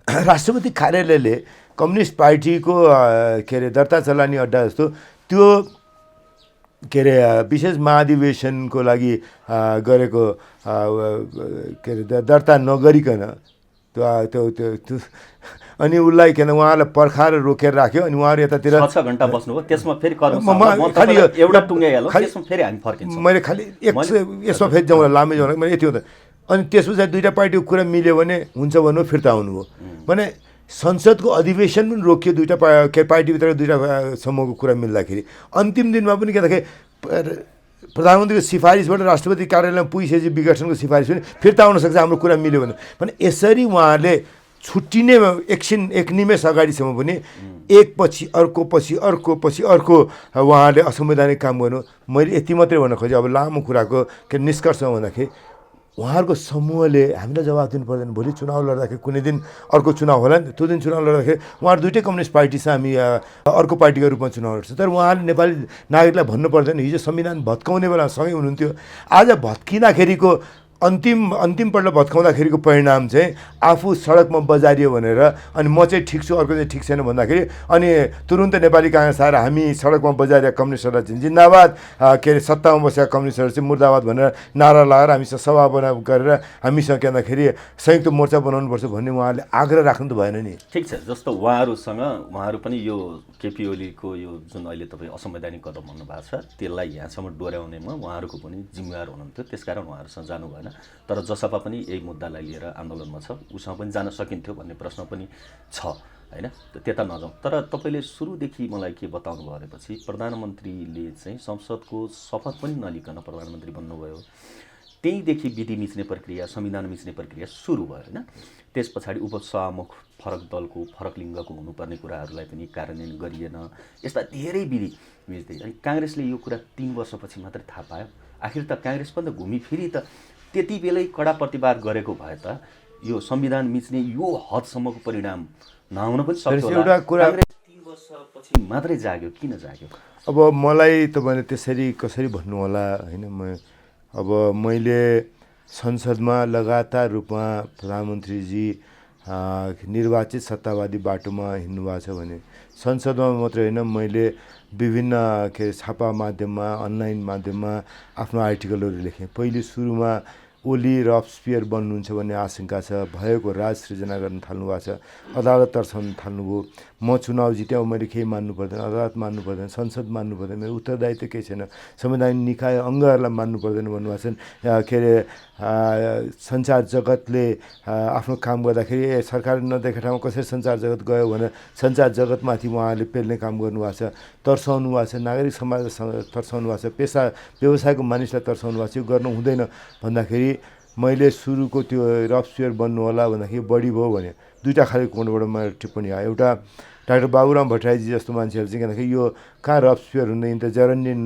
राष्ट्रपति कार्यालयले कम्युनिस्ट पार्टीको के अरे दर्ता चलानी अड्डा जस्तो त्यो के अरे विशेष महाधिवेशनको लागि गरेको के अरे दर्ता नगरिकन त्यो अनि उसलाई के उहाँलाई पर्खाएर रोकेर राख्यो। अनि उहाँहरू यतातिर 6 घण्टा बस्नुभयो, त्यसमा फेरि खालि एउटा टुङ्गाइहाल्यो, त्यसमा फेरि हामी फर्किन्छौँ। मैले खालि यसमा फेरि जाउँला लामै जाउँला मैले यति हो त। अनि त्यस पछाडि दुईवटा पार्टीको कुरा मिल्यो भने हुन्छ भन्नु, फिर्ता आउनुभयो भने संसदको अधिवेशन पनि रोकियो दुईवटा पार्टीभित्र दुईवटा समूहको कुरा मिल्दाखेरि। अन्तिम दिनमा पनि के भन्दाखेरि प्रधानमन्त्रीको सिफारिसबाट राष्ट्रपति कार्यालयमा पुगिसकेपछि विघटनको सिफारिस पनि फिर्ता आउन सक्छ हाम्रो कुरा मिल्यो भने यसरी उहाँहरूले छुट्टिने एकछिन एक निमेष अगाडिसम्म पनि एक पछि अर्को उहाँहरूले असंवैधानिक काम गर्नु। मैले यति मात्रै भन्न खोजेँ। अब लामो कुराको के निष्कर्षमा भन्दाखेरि उहाँहरूको समूहले हामीलाई जवाब दिनु पर्दैन। भोलि चुनाव लड्दाखेरि कुनै दिन अर्को चुनाव होला नि, त्यो दिन चुनाव लड्दाखेरि उहाँहरू दुइटै कम्युनिस्ट पार्टीसँग हामी अर्को पार्टीको रूपमा चुनाव लड्छ। तर उहाँले नेपाली नागरिकलाई भन्नु पर्दैन, हिजो संविधान भत्काउने बेला सँगै हुनुहुन्थ्यो, आज भत्किँदाखेरिको अन्तिमपल्ट भत्काउँदाखेरिको परिणाम चाहिँ आफू सडकमा बजारियो भनेर अनि म चाहिँ ठिक छु अर्को चाहिँ ठिक छैन भन्दाखेरि अनि तुरुन्त नेपाली काङ्ग्रेस आएर हामी सडकमा बजारिया कम्युनिस्टहरूलाई चाहिँ जिन्दाबाद, के अरे सत्तामा बसेका कम्युनिस्टहरू चाहिँ मुर्दाबाद भनेर नारा लगाएर हामीसँग सभा गरेर हामीसँग के भन्दाखेरि संयुक्त मोर्चा बनाउनुपर्छ भन्ने उहाँहरूले आग्रह राख्नु त भएन नि। ठिक छ, जस्तो उहाँहरू पनि यो केपी ओलीको यो जुन अहिले तपाईँ असंवैधानिक कदम भन्नुभएको छ त्यसलाई यहाँसम्म डोर्याउनेमा उहाँहरूको पनि जिम्मेवार हुनुहुन्थ्यो, त्यसकारण उहाँहरूसँग जानु भएन। तर जसपा पनि यही मुद्दालाई लिएर आन्दोलनमा छ, उसँग पनि जान सकिन्थ्यो भन्ने प्रश्न पनि छ होइन, त्यता नजाउँ। तर तपाईँले सुरुदेखि मलाई के बताउनु भयो भनेपछि प्रधानमन्त्रीले चाहिँ संसदको शपथ पनि नलिकन प्रधानमन्त्री बन्नुभयो, त्यहीँदेखि विधि मिच्ने प्रक्रिया, संविधान मिच्ने प्रक्रिया सुरु भयो होइन। त्यस पछाडि उपसभामुख फरक दलको फरक लिङ्गको हुनुपर्ने कुराहरूलाई पनि कार्यान्वयन गरिएन। यस्ता धेरै विधि मिच्दै अनि काङ्ग्रेसले यो कुरा 3 वर्षपछि मात्रै थाहा पायो। आखिर त काङ्ग्रेस पनि त घुमिफिरी त त्यति बेलै कडा प्रतिवाद गरेको भए त यो संविधान मिच्ने यो हदसम्मको परिणाम नआउन पनि सक्थ्यो होला। काङ्ग्रेस 3 वर्षपछि मात्रै जाग्यो, किन जाग्यो? अब मलाई तपाईँले त्यसरी कसरी भन्नु होला होइन। अब मैले संसदमा लगातार रूपमा प्रधानमन्त्रीजी निर्वाचित सत्तावादी बाटोमा हिँड्नु भएको छ भने संसदमा मात्रै होइन, मैले विभिन्न छापा माध्यममा, अनलाइन माध्यममा आफ्नो आर्टिकलहरू लेखेँ। पहिले सुरुमा ओली रब्सपियर बन्नुहुन्छ भन्ने आशंका छ, भएको राज सृजना गर्न थाल्नु भएको छ, अदालत तर्साउन थाल्नुभयो। म चुनाव जित्याउ, मैले केही मान्नु पर्दैन, अदालत मान्नु पर्दैन, संसद मान्नु पर्दैन, मेरो उत्तरदायित्व केही छैन, संवैधानिक निकाय अङ्गहरूलाई मान्नु पर्दैन भन्नुभएको छन्। के अरे सञ्चार जगतले आफ्नो काम गर्दाखेरि सरकारले नदेखेको ठाउँमा कसरी सञ्चार जगत गयो भनेर सञ्चार जगतमाथि उहाँहरूले पेल्ने काम गर्नुभएको छ, तर्साउनु भएको छ, नागरिक समाजसँग तर्साउनु भएको छ, पेसा व्यवसायको मानिसलाई तर्साउनु भएको छ। यो गर्नु हुँदैन भन्दाखेरि मैले सुरुको त्यो रब्सपियर बन्नु होला भन्दाखेरि बढी भयो भने दुईवटा खालको कोणबाट मेरो टिप्पणी आयो। एउटा डाक्टर बाबुराम भट्टराईजी जस्तो मान्छेहरू चाहिँ किनकि यो कहाँ रब्सपियर हुँदैन त जरन्डिन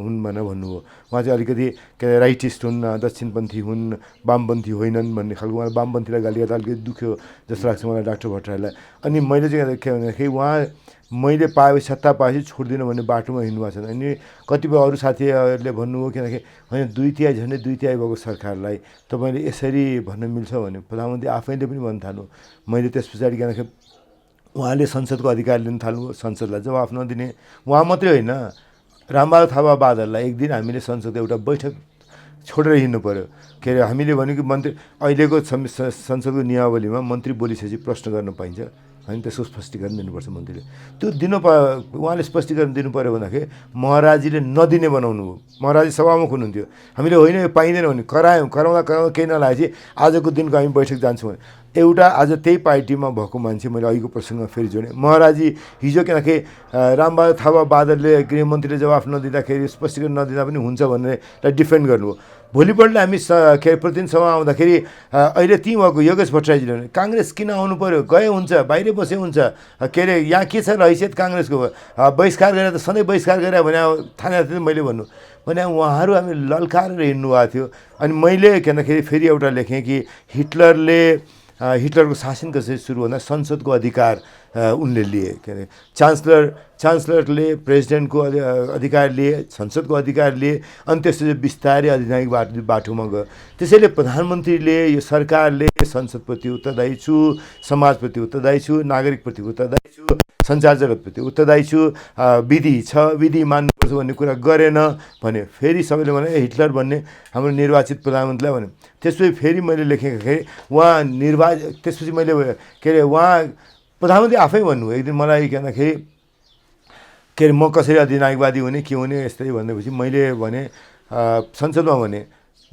हुन् भनेर भन्नुभयो। उहाँ चाहिँ अलिकति के अरे राइटिस्ट हुन्, दक्षिणपन्थी हुन्, वामपन्थी होइनन् भन्ने खालको उहाँ वामपन्थीलाई गाली गर्दा अलिकति दुख्यो जस्तो लाग्छ मलाई डाक्टर भट्टराईलाई। अनि मैले चाहिँ के भन्दाखेरि उहाँ मैले पाएपछि सत्ता पाएपछि छोड्दिनँ भन्ने बाटोमा हिँड्नु भएको छ। अनि कतिपय अरू साथीहरूले भन्नुभयो किनकि होइन 2/3 झन्डै 2/3 भएको सरकारलाई तपाईँले यसरी भन्न मिल्छ भने प्रधानमन्त्री आफैले पनि भन्न थाल्नु। मैले त्यस पछाडि किनकि उहाँले संसदको अधिकार लिन थाल्नु, संसदलाई जवाफ नदिने। उहाँ मात्रै होइन, रामबहादुर थापा बादललाई एक दिन हामीले संसदको एउटा बैठक छोडेर हिँड्नु पऱ्यो। के अरे हामीले भन्यो कि मन्त्री अहिलेको संसदको नियमावलीमा मन्त्री बोलिसकेपछि प्रश्न गर्न पाइन्छ होइन, त्यसको स्पष्टीकरण दिनुपर्छ मन्त्रीले। त्यो दिनु उहाँले स्पष्टीकरण दिनु पऱ्यो भन्दाखेरि महाराजीले नदिने बनाउनु हो। महाराजी सभामुख हुनुहुन्थ्यो, हामीले होइन यो पाइँदैन भने कराउँदा केही नलागेपछि आजको दिनको हामी बैठक जान्छौँ भने एउटा आज त्यही पार्टीमा भएको मान्छे मैले अघिको प्रसङ्गमा फेरि जोडेँ। महाराजी हिजो किनकि रामबहादुर थापा बादलले गृहमन्त्रीले जवाफ नदिँदाखेरि स्पष्टीकरण नदिँदा पनि हुन्छ भनेर डिफेन्ड गर्नुभयो। भोलिपल्ट हामी के अरे प्रतिनिधि सभा आउँदाखेरि अहिले ती भएको योगेश भट्टराईजीले भने काङ्ग्रेस किन आउनु पऱ्यो, गए हुन्छ, बाहिरै बसे हुन्छ, के अरे यहाँ के छ हैसियत काङ्ग्रेसको, बहिष्कार गरेर त सधैँ बहिष्कार गरेर भने थाना मैले भन्नु भने उहाँहरू हामी लल्कारेर हिँड्नु भएको थियो। अनि मैले किनखेरि फेरि एउटा लेखेँ कि हिटलरको शासन कसरी सुरु भन्दा संसदको अधिकार उनले लिए। के अरे चान्सलरले प्रेसिडेन्टको अधिकार लिए, संसदको अधिकार लिए, अनि त्यसपछि बिस्तारै अधिनायक बाटोमा गयो। त्यसैले प्रधानमन्त्रीले यो सरकारले संसदप्रति उत्तरदायी छु, समाजप्रति उत्तरदायी छु, नागरिकप्रति उत्तरदायी छु, सञ्चार जगतप्रति उत्तरदायी छु, विधि छ, विधि मान्नुपर्छ भन्ने कुरा गरेन भने फेरि सबैले भने हिटलर भन्ने हाम्रो निर्वाचित प्रधानमन्त्रीलाई भने। त्यसपछि फेरि मैले लेखेको उहाँ त्यसपछि मैले के अरे उहाँ प्रधानमन्त्री आफै भन्नु एक दिन मलाई किनखेरि के अरे म कसरी अधिनायकवादी हुने के हुने यस्तै भनेपछि मैले भने संसदमा भने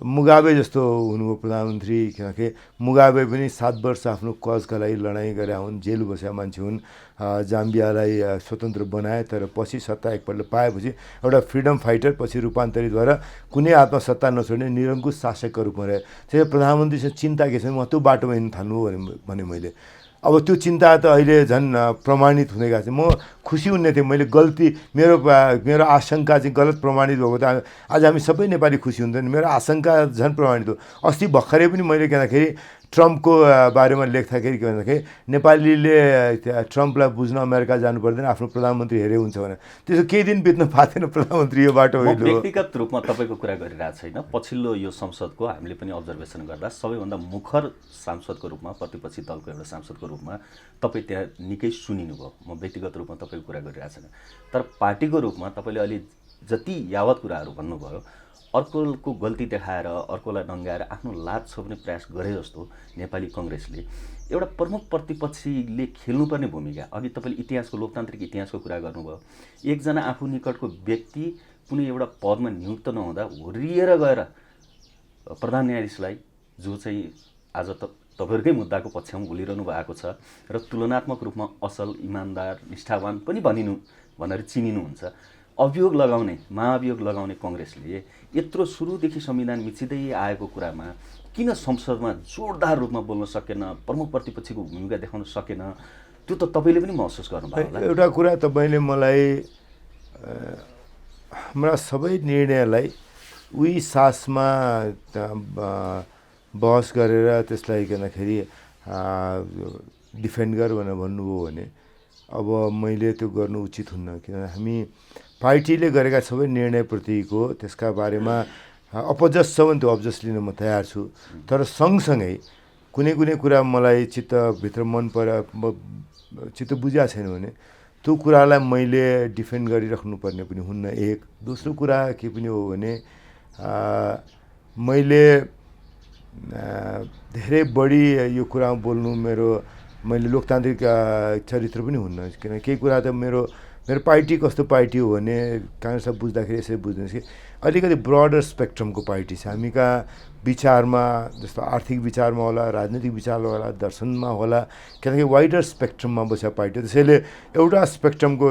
मुगाबे जस्तो हुनुभयो प्रधानमन्त्री। किनकि मुगाबे पनि 7 वर्ष आफ्नो कजका लागि लडाइँ गरे हुन्, जेल बसेका मान्छे हुन्, जाम्बियालाई स्वतन्त्र बनाए, तर पछि सत्ता एकपल्ट पाएपछि एउटा फ्रिडम फाइटर पछि रूपान्तरित भएर कुनै आत्मसत्ता नछोड्ने निरङ्कुश शासकको रूपमा रहे। त्यसैले प्रधानमन्त्रीसँग चिन्ता के छ म त्यो बाटोमा हिँड्नु थाल्नु भने मैले अब त्यो चिन्ता त अहिले झन् प्रमाणित हुँदै गएको छ। म खुसी हुने थिएँ मैले गल्ती मेरो आशंका चाहिँ गलत प्रमाणित भएको त आज हामी सबै नेपाली खुसी हुन्थ्यौँ। मेरो आशंका झन् प्रमाणित हो। अस्ति भर्खरै पनि मैले किनखेरि ट्रम्पको बारेमा लेख्दाखेरि के भन्दाखेरि नेपालीले ट्रम्पलाई बुझ्न अमेरिका जानु पर्दैन, आफ्नो प्रधानमन्त्री हेरे हुन्छ भने त्यसो केही दिन बित्न पाएन प्रधानमन्त्री यो बाटो होइन। व्यक्तिगत रूपमा तपाईँको कुरा गरिरहेको छैन। पछिल्लो यो संसदको हामीले पनि अब्जर्भेसन गर्दा सबैभन्दा मुखर सांसदको रूपमा, प्रतिपक्षी दलको एउटा सांसदको रूपमा तपाईँ त्यहाँ निकै सुनिनुभयो। म व्यक्तिगत रूपमा तपाईँको कुरा गरिरहेको छैन, तर पार्टीको रूपमा तपाईँले अलि जति यावत कुराहरू भन्नुभयो अर्कोको गल्ती देखाएर अर्कोलाई नङ्गाएर आफ्नो लाज छोप्ने प्रयास गरे जस्तो नेपाली कङ्ग्रेसले एउटा प्रमुख प्रतिपक्षीले खेल्नुपर्ने भूमिका। अघि तपाईँले इतिहासको लोकतान्त्रिक इतिहासको कुरा गर्नुभयो। एकजना आफू निकटको व्यक्ति कुनै एउटा पदमा नियुक्त नहुँदा हुर्रिएर गएर प्रधान न्यायाधीशलाई, जो चाहिँ आज तपाईँहरूकै मुद्दाको पक्षमा बोलिरहनु भएको छ र तुलनात्मक रूपमा असल, इमान्दार, निष्ठावान पनि भनिनु भनेर चिनिनुहुन्छ, अभियोग लगाउने महाभियोग लगाउने कङ्ग्रेसले यत्रो सुरुदेखि संविधान मिचिँदै आएको कुरामा किन संसदमा जोरदार रूपमा बोल्न सकेन, प्रमुख प्रतिपक्षीको भूमिका देखाउन सकेन, त्यो त तपाईँले पनि महसुस गर्नुभयो होला। एउटा कुरा तपाईँले मलाई हाम्रा सबै निर्णयलाई उही सासमा बहस गरेर त्यसलाई भन्दाखेरि डिफेन्ड गर भनेर भन्नुभयो भने अब मैले त्यो गर्नु उचित हुन्न, किनभने हामी पार्टीले गरेका सबै निर्णयप्रतिको त्यसका बारेमा अपजस छ भने त्यो अब्जस लिन म तयार छु। तर सँगसँगै कुनै कुनै कुरा मलाई चित्तभित्र मन चित्त बुझाएको छैन भने त्यो कुरालाई मैले डिफेन्ड गरिराख्नुपर्ने पनि हुन्न। एक दोस्रो कुरा के पनि हो भने मैले धेरै बढी यो कुरामा बोल्नु मैले लोकतान्त्रिक चरित्र पनि हुन्न, किन केही कुरा त मेरो पार्टी कस्तो पार्टी हो भने काङ्ग्रेसलाई बुझ्दाखेरि यसरी बुझ्नुहोस् कि अलिकति ब्रडर स्पेक्ट्रमको पार्टी छ। हामी कहाँ विचारमा जस्तो आर्थिक विचारमा होला, राजनीतिक विचारमा होला, दर्शनमा होला, किनकि वाइडर स्पेक्ट्रममा बसेको पार्टी हो। त्यसैले एउटा स्पेक्ट्रमको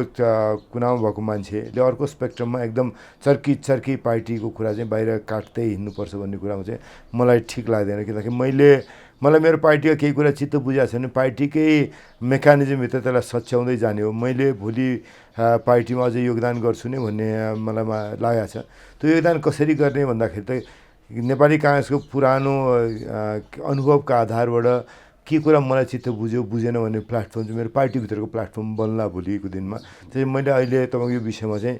कुनामा भएको मान्छेले अर्को स्पेक्ट्रममा एकदम चर्की पार्टीको कुरा चाहिँ बाहिर काट्दै हिँड्नुपर्छ भन्ने कुरामा चाहिँ मलाई ठिक लाग्दैन, किनकि मलाई मेरो पार्टीको केही कुरा चित्त बुझाएको छ भने पार्टीकै मेकानिजमभित्र त्यसलाई सच्याउँदै जाने हो। मैले भोलि पार्टीमा अझै योगदान गर्छु नै भन्ने मलाई लागेको छ। त्यो योगदान कसरी गर्ने भन्दाखेरि त नेपाली काङ्ग्रेसको पुरानो अनुभवका आधारबाट के कुरा मलाई चित्त बुझ्यो बुझेन भन्ने प्लेटफर्म चाहिँ मेरो पार्टीभित्रको प्लेटफर्म बन्ला भोलिको दिनमा। त्यसै मैले अहिले तपाईँको यो विषयमा चाहिँ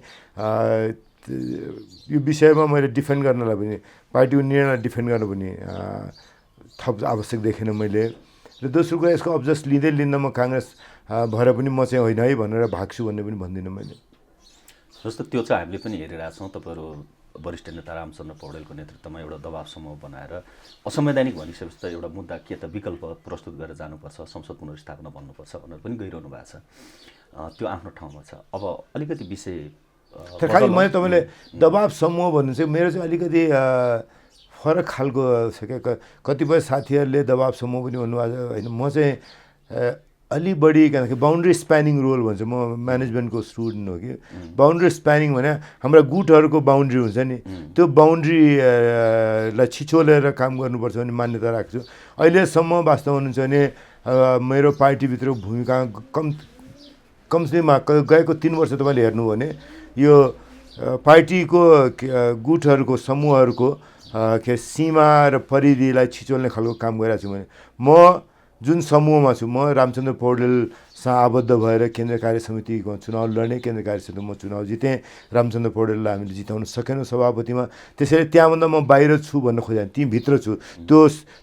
यो विषयमा मैले डिफेन्ड गर्नलाई पनि पार्टीको निर्णयलाई डिफेन्ड गर्न पनि थप आवश्यक देखेन मैले। र दोस्रो कुरा यसको अब्जस लिँदै लिँदा म काङ्ग्रेस भएर पनि म चाहिँ होइन है भनेर भाग्छु भन्ने पनि भन्दिनँ मैले। जस्तो त्यो चाहिँ हामीले पनि हेरिरहेको छौँ, तपाईँहरू वरिष्ठ नेता रामचन्द्र पौडेलको नेतृत्वमा एउटा दबाव समूह बनाएर असंवैधानिक भनिसकेपछि त एउटा मुद्दा के त विकल्प प्रस्तुत गरेर जानुपर्छ, संसद पुनर्स्थापना भन्नुपर्छ भनेर पनि गइरहनु भएको छ। त्यो आफ्नो ठाउँमा छ। अब अलिकति विषय खालि मैले तपाईँले दबाव समूह भन्नु चाहिँ मेरो चाहिँ अलिकति फरक खालको छ क्या। कतिपय साथीहरूले दबाव समूह पनि भन्नुभएको छ होइन, म चाहिँ अलि बढी किनकि बााउन्ड्री स्प्यानिङ रोल भन्छ। म म्यानेजमेन्टको स्टुडेन्ट हो कि बााउन्ड्री स्प्यानिङ भने हाम्रा गुटहरूको बााउन्ड्री हुन्छ नि, त्यो बााउन्ड्रीलाई छिचोलेर काम गर्नुपर्छ भन्ने मान्यता राख्छु। अहिलेसम्म वास्तव हुनुहुन्छ भने मेरो पार्टीभित्र भूमिका कमसेकम गएको 3 वर्ष तपाईँले हेर्नु भने यो पार्टीको गुटहरूको समूहहरूको सीमा र परिधिलाई छिचोल्ने खालको काम गरिरहेको छु भने म जुन समूहमा छु, म रामचन्द्र पौडेलसँग आबद्ध भएर केन्द्रीय कार्य समितिको चुनाव लड्ने, केन्द्रीय कार्य समितिमा म चुनाव जितेँ, रामचन्द्र पौडेललाई हामीले जिताउन सकेनौँ सभापतिमा। त्यसैले त्यहाँभन्दा म बाहिर छु भन्न खोजेँ, ती भित्र छु,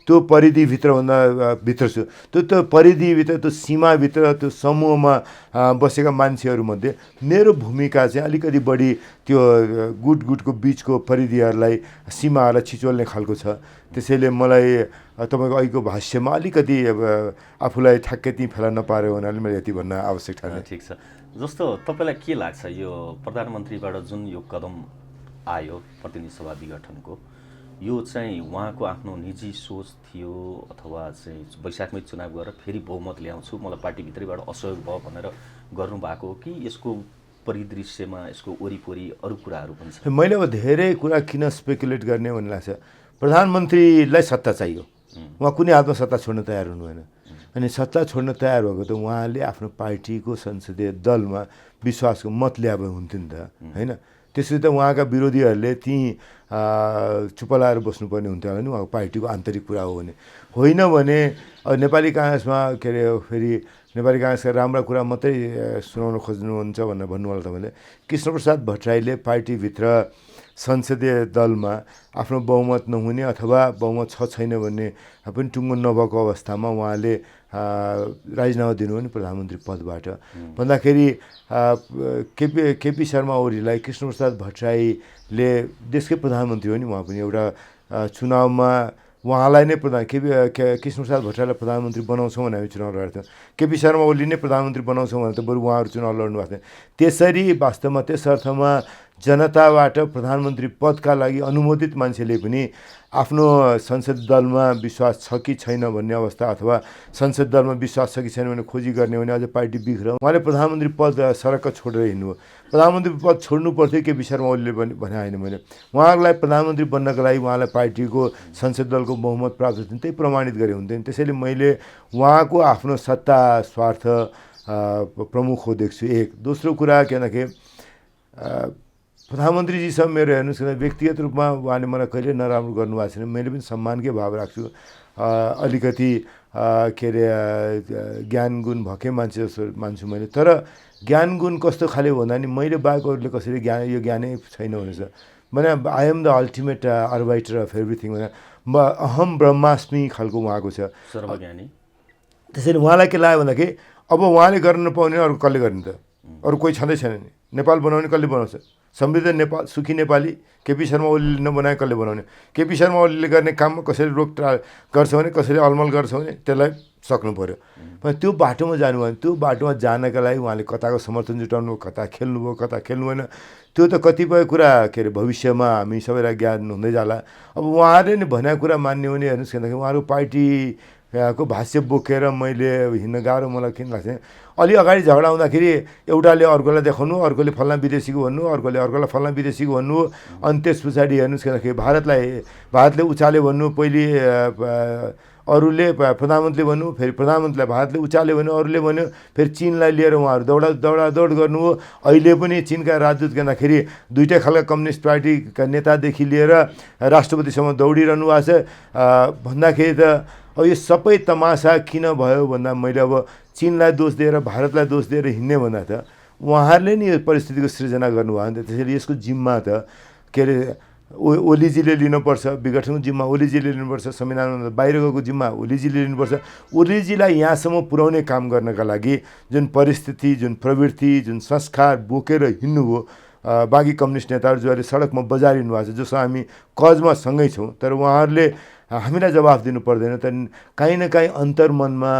त्यो परिधिभित्रभन्दा भित्र छु। त्यो परिधिभित्र, त्यो सीमाभित्र, त्यो समूहमा बसेका मान्छेहरूमध्ये मेरो भूमिका चाहिँ अलिकति बढी त्यो गुटको बिचको परिधिहरूलाई सीमाहरूलाई छिचोल्ने खालको छ। त्यसैले मलाई तपाईँको अहिलेको भाष्यमा अलिकति आफूलाई ठ्याक्कै त्यहीँ फेला नपार्यो हुनाले मैले यति भन्न आवश्यक ठाने। ठिक छ। जस्तो तपाईँलाई के लाग्छ यो प्रधानमन्त्रीबाट जुन यो कदम आयो प्रतिनिधि सभा विघटनको, यो चाहिँ उहाँको आफ्नो निजी सोच थियो अथवा चाहिँ वैशाखमै चुनाव गरेर फेरि बहुमत ल्याउँछु, मलाई पार्टीभित्रैबाट असहयोग भयो भनेर गर्नुभएको हो कि यसको परिदृश्यमा यसको वरिपरि अरू कुराहरू पनि छ? मैले अब धेरै कुरा किन स्पेकुलेट गर्ने भन्ने लाग्छ। प्रधानमन्त्रीलाई सत्ता चाहियो, उहाँ कुनै हालतमा सत्ता छोड्न तयार हुनु भएन। अनि सत्ता छोड्न तयार भएको त उहाँले आफ्नो पार्टीको संसदीय दलमा विश्वासको मत ल्याए हुन्थ्यो नि त होइन। त्यसरी त उहाँका विरोधीहरूले त्यहीँ चुप लाएर बस्नुपर्ने हुन्थ्यो भने उहाँको पार्टीको आन्तरिक कुरा हो भने होइन भने नेपाली काङ्ग्रेसमा के अरे फेरि नेपाली काङ्ग्रेसका राम्रा कुरा मात्रै सुनाउन खोज्नुहुन्छ भनेर भन्नु होला तपाईँले। कृष्णप्रसाद भट्टराईले पार्टीभित्र संसदीय दलमा आफ्नो बहुमत नहुने अथवा बहुमत छैन भन्ने पनि टुङ्गो नभएको अवस्थामा उहाँले राजीनामा दिनु भने प्रधानमन्त्री पदबाट भन्दाखेरि केपी शर्मा ओलीलाई कृष्णप्रसाद भट्टराईले देशकै प्रधानमन्त्री हो नि, उहाँ पनि एउटा चुनावमा उहाँलाई नै कृष्णप्रसाद भट्टराईलाई प्रधानमन्त्री बनाउँछौँ भने हामी चुनाव लडेका थियौँ, केपी शर्मा ओली नै प्रधानमन्त्री बनाउँछौँ भने त बरु उहाँहरू चुनाव लड्नु भएको थियो। त्यसरी वास्तवमा त्यस अर्थमा जनताबाट प्रधानमन्त्री पदका लागि अनुमोदित मान्छेले पनि आफ्नो संसद दलमा विश्वास छ कि छैन भन्ने अवस्था अथवा संसद दलमा विश्वास छ कि छैन भने खोजी गर्ने भने अझ पार्टी बिग्र उहाँले प्रधानमन्त्री पद सरक्क छोडेर हिँड्नुभयो। प्रधानमन्त्री पद छोड्नु पर्थ्यो केपी शर्मा ओलीले पनि भने होइन मैले उहाँलाई प्रधानमन्त्री बन्नको लागि उहाँलाई पार्टीको संसद दलको बहुमत प्राप्त थियो त्यही प्रमाणित गरे हुन्थ्यो। त्यसैले मैले उहाँको आफ्नो सत्ता स्वार्थ प्रमुख हो देख्छु एक। दोस्रो कुरा के भन्दाखेरि प्रधानमन्त्रीजीसँग मेरो हेर्नुहोस् न व्यक्तिगत रूपमा उहाँले मलाई कहिले नराम्रो गर्नुभएको छैन। मैले पनि सम्मानकै भाव राख्छु। अलिकति के अरे ज्ञान गुण भएकै मान्छे जस्तो मान्छु मैले। तर ज्ञान गुण कस्तो खाले भन्दा नि मैले बाहेक अरूले कसरी यो ज्ञानै छैन भनेछ भने I am the ultimate arbiter of everything भने अहम ब्रह्मास्मि खालको उहाँको छ सर्वज्ञानी। त्यसैले उहाँलाई के लाग्यो भन्दाखेरि अब उहाँले गर्न नपाउने अरू कसले गर्ने त? अरू कोही छँदै छैन नि। नेपाल बनाउने कसले बनाउँछ? समृद्ध नेपाल सुखी नेपाली केपी शर्मा ओलीले नबनाए कसले बनाउने? केपी शर्मा ओलीले गर्ने काममा कसैले गर्छ भने कसैले अलमल गर्छ भने त्यसलाई सक्नु पऱ्यो। त्यो बाटोमा जानुभयो भने त्यो बाटोमा जानका लागि उहाँले कताको समर्थन जुटाउनु भयो, कता खेल्नुभयो, कता खेल्नु भएन। त्यो त कतिपय कुरा के अरे भविष्यमा हामी सबैलाई ज्ञान हुँदै जाला। अब उहाँले नि भनेको कुरा मान्ने भने हेर्नुहोस् किनकि उहाँको पार्टीको भाष्य बोकेर मैले हिँड्न गाह्रो मलाई किन लाग्छ अलि अगाडि झगडा हुँदाखेरि एउटाले अर्कोलाई देखाउनु, अर्कोले फल्ना विदेशीको भन्नु, अर्कोले अर्कोलाई फल्ना विदेशीको भन्नु। अनि त्यस पछाडि हेर्नुहोस् किनकि भारतले उचाल्यो भन्नु, पहिले अरूले प्रधानमन्त्रीले भन्नु, फेरि प्रधानमन्त्रीलाई भारतले उचाल्यो भन्नु, अरूले भन्यो, फेरि चिनलाई लिएर उहाँहरू दौडादौड गर्नु हो। अहिले पनि चिनका राजदूत गर्दाखेरि दुईटै खालका कम्युनिस्ट पार्टीका नेतादेखि लिएर राष्ट्रपतिसम्म दौडिरहनु भएको छ। भन्दाखेरि त अब यो सबै तमासा किन भयो भन्दा मैले अब चिनलाई दोष दिएर भारतलाई दोष दिएर हिँड्ने भन्दा त उहाँहरूले नि यो परिस्थितिको सृजना गर्नुभयो नि त। त्यसैले यसको जिम्मा त के अरे ओलीजीले लिनुपर्छ, विघटनको जिम्मा ओलीजीले लिनुपर्छ, संविधानमा बाहिर गएको जिम्मा ओलीजीले लिनुपर्छ। ओलीजीलाई यहाँसम्म पुर्याउने काम गर्नका लागि जुन परिस्थिति, जुन प्रवृत्ति, जुन संस्कार बोकेर हिँड्नुभयो बाँकी कम्युनिस्ट नेताहरू जो अहिले सडकमा बजारिनु भएको छ, जसमा हामी कजमा सँगै छौँ, तर उहाँहरूले हामीलाई जवाफ दिनु पर्दैन त? काहीँ न काहीँ अन्तर्मनमा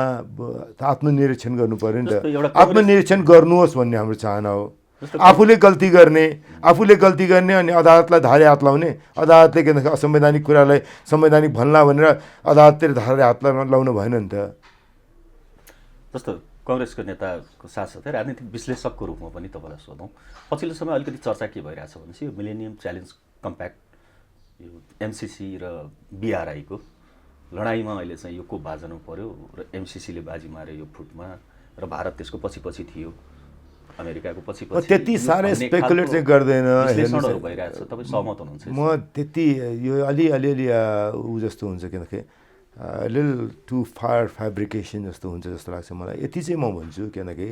आत्मनिरीक्षण गर्नु पऱ्यो नि त। आत्मनिरीक्षण गर्नुहोस् भन्ने हाम्रो चाहना हो। आफूले गल्ती गर्ने अनि अदालतलाई धारे हात लाउने, अदालतले के भन्छ असंवैधानिक कुरालाई संवैधानिक भन्ला भनेर अदालतले धारे हात लाउनु भएन नि त। जस्तो कङ्ग्रेसको नेताको साथसाथै राजनीतिक विश्लेषकको रूपमा पनि तपाईँलाई सोधौँ, पछिल्लो समय अलिकति चर्चा के भइरहेछ भनेपछि यो मिलेनियम च्यालेन्ज कम्प्याक्ट, यो एमसिसी र बिआरआईको लडाइँमा अहिले चाहिँ यो को बाजनु पर्यो र एमसिसीले बाजी मार्यो यो फुटमा र भारत त्यसको पछि थियो, अमेरिकाको पछि त्यति साह्रै स्पेकुलेट चाहिँ गर्दैन। विश्लेषणहरू भइरहेछ, तपाईँ सहमत हुनुहुन्छ? म त्यति यो अलिअलि ऊ जस्तो हुन्छ किनकि लिल टु फार फेब्रिकेसन जस्तो हुन्छ जस्तो लाग्छ मलाई। यति चाहिँ म भन्छु किनकि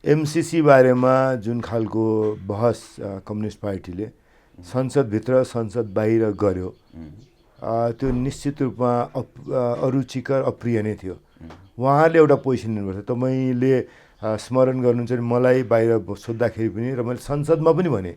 एमसिसी बारेमा जुन खालको बहस कम्युनिस्ट पार्टीले संसदभित्र संसद बाहिर गर्यो त्यो निश्चित रूपमा अरुचिकर अप्रिय नै थियो। उहाँहरूले एउटा पोजिसन लिनुपर्छ। तपाईँले स्मरण गर्नुहुन्छ भने मलाई बाहिर सोद्धाखेरि पनि र मैले संसदमा पनि भने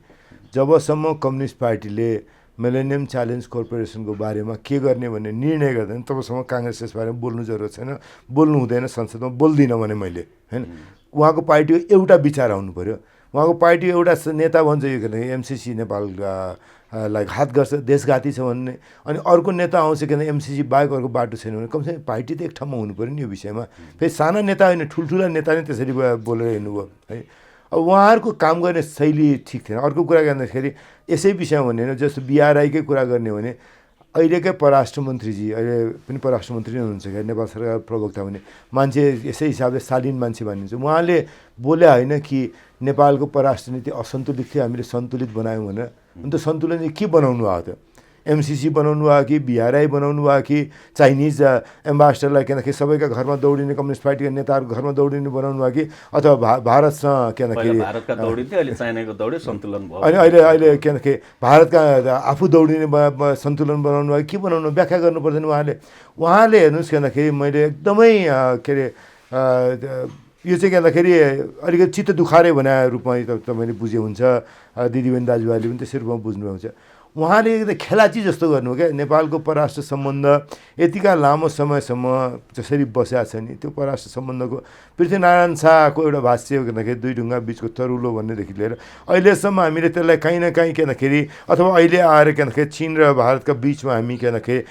जबसम्म कम्युनिस्ट पार्टीले मिलेनियम च्यालेन्ज कर्पोरेसनको बारेमा के गर्ने भन्ने निर्णय गर्दैन तबसम्म काङ्ग्रेस यस बारेमा बोल्नु जरुरत छैन, बोल्नु हुँदैन, संसदमा बोल्दिनँ भने मैले होइन। उहाँको पार्टीको एउटा विचार आउनु पऱ्यो। उहाँको पार्टी एउटा नेता भन्छ यो किनकि एमसिसी नेपाललाई घात गर्छ, देशघाती छ भन्ने, अनि अर्को नेता आउँछ किन एमसिसी बाहेक अर्को बाटो छैन भने कमसेकम पार्टी त एक ठाउँमा हुनु पऱ्यो नि यो विषयमा। फेरि साना नेता होइन, ठुल्ठुला नेता नै त्यसरी बोलेर हिँड्नुभयो है। अब उहाँहरूको काम गर्ने शैली ठिक थिएन। अर्को कुरा गर्दाखेरि यसै विषयमा भन्ने होइन, जस्तो बिआरआईकै कुरा गर्ने भने अहिलेकै परराष्ट्र मन्त्रीजी अहिले पनि परराष्ट्र मन्त्री नै हुनुहुन्छ क्या, नेपाल सरकार प्रवक्ता भने मान्छे यसै हिसाबले शालीन मान्छे भनिन्छ। उहाँले बोले होइन कि नेपालको परराष्ट्र नीति असन्तुलित थियो, हामीले सन्तुलित बनायौँ भनेर। अन्त सन्तुलन के बनाउनु भयो त? एमसिसी बनाउनु भयो कि बिआरआई बनाउनु भयो कि चाइनिज एम्बासडरलाई किनकि सबैका घरमा दौडिने कम्युनिस्ट पार्टीका नेताहरूको घरमा दौडिने बनाउनु भयो कि अथवा भारतसँग किनकि अनि अहिले किनकि भारतका आफू दौडिने सन्तुलन बनाउनु भयो के बनाउनु व्याख्या गर्नु पर्दैन। उहाँले हेर्नुहोस् किनखेरि मैले एकदमै के अरे यो चाहिँ गर्दाखेरि अलिकति चित्त दुखारे भने रूपमा तपाईँले बुझे हुन्छ, दिदीबहिनी दाजुभाइले पनि त्यसै रूपमा बुझ्नुभएको हुन्छ। उहाँले एकदम खेलाची जस्तो गर्नु क्या। नेपालको परराष्ट्र सम्बन्ध यतिका लामो समयसम्म जसरी बसेका छ नि, त्यो परराष्ट्र सम्बन्धको पृथ्वीनारायण शाहको एउटा भाष्य भन्दाखेरि दुई ढुङ्गा बिचको तरुलो भन्नेदेखि लिएर अहिलेसम्म हामीले त्यसलाई काहीँ न काहीँ के भन्दाखेरि अथवा अहिले आएर के भन्दाखेरि चीन र भारतका बिचमा हामी के भन्दाखेरि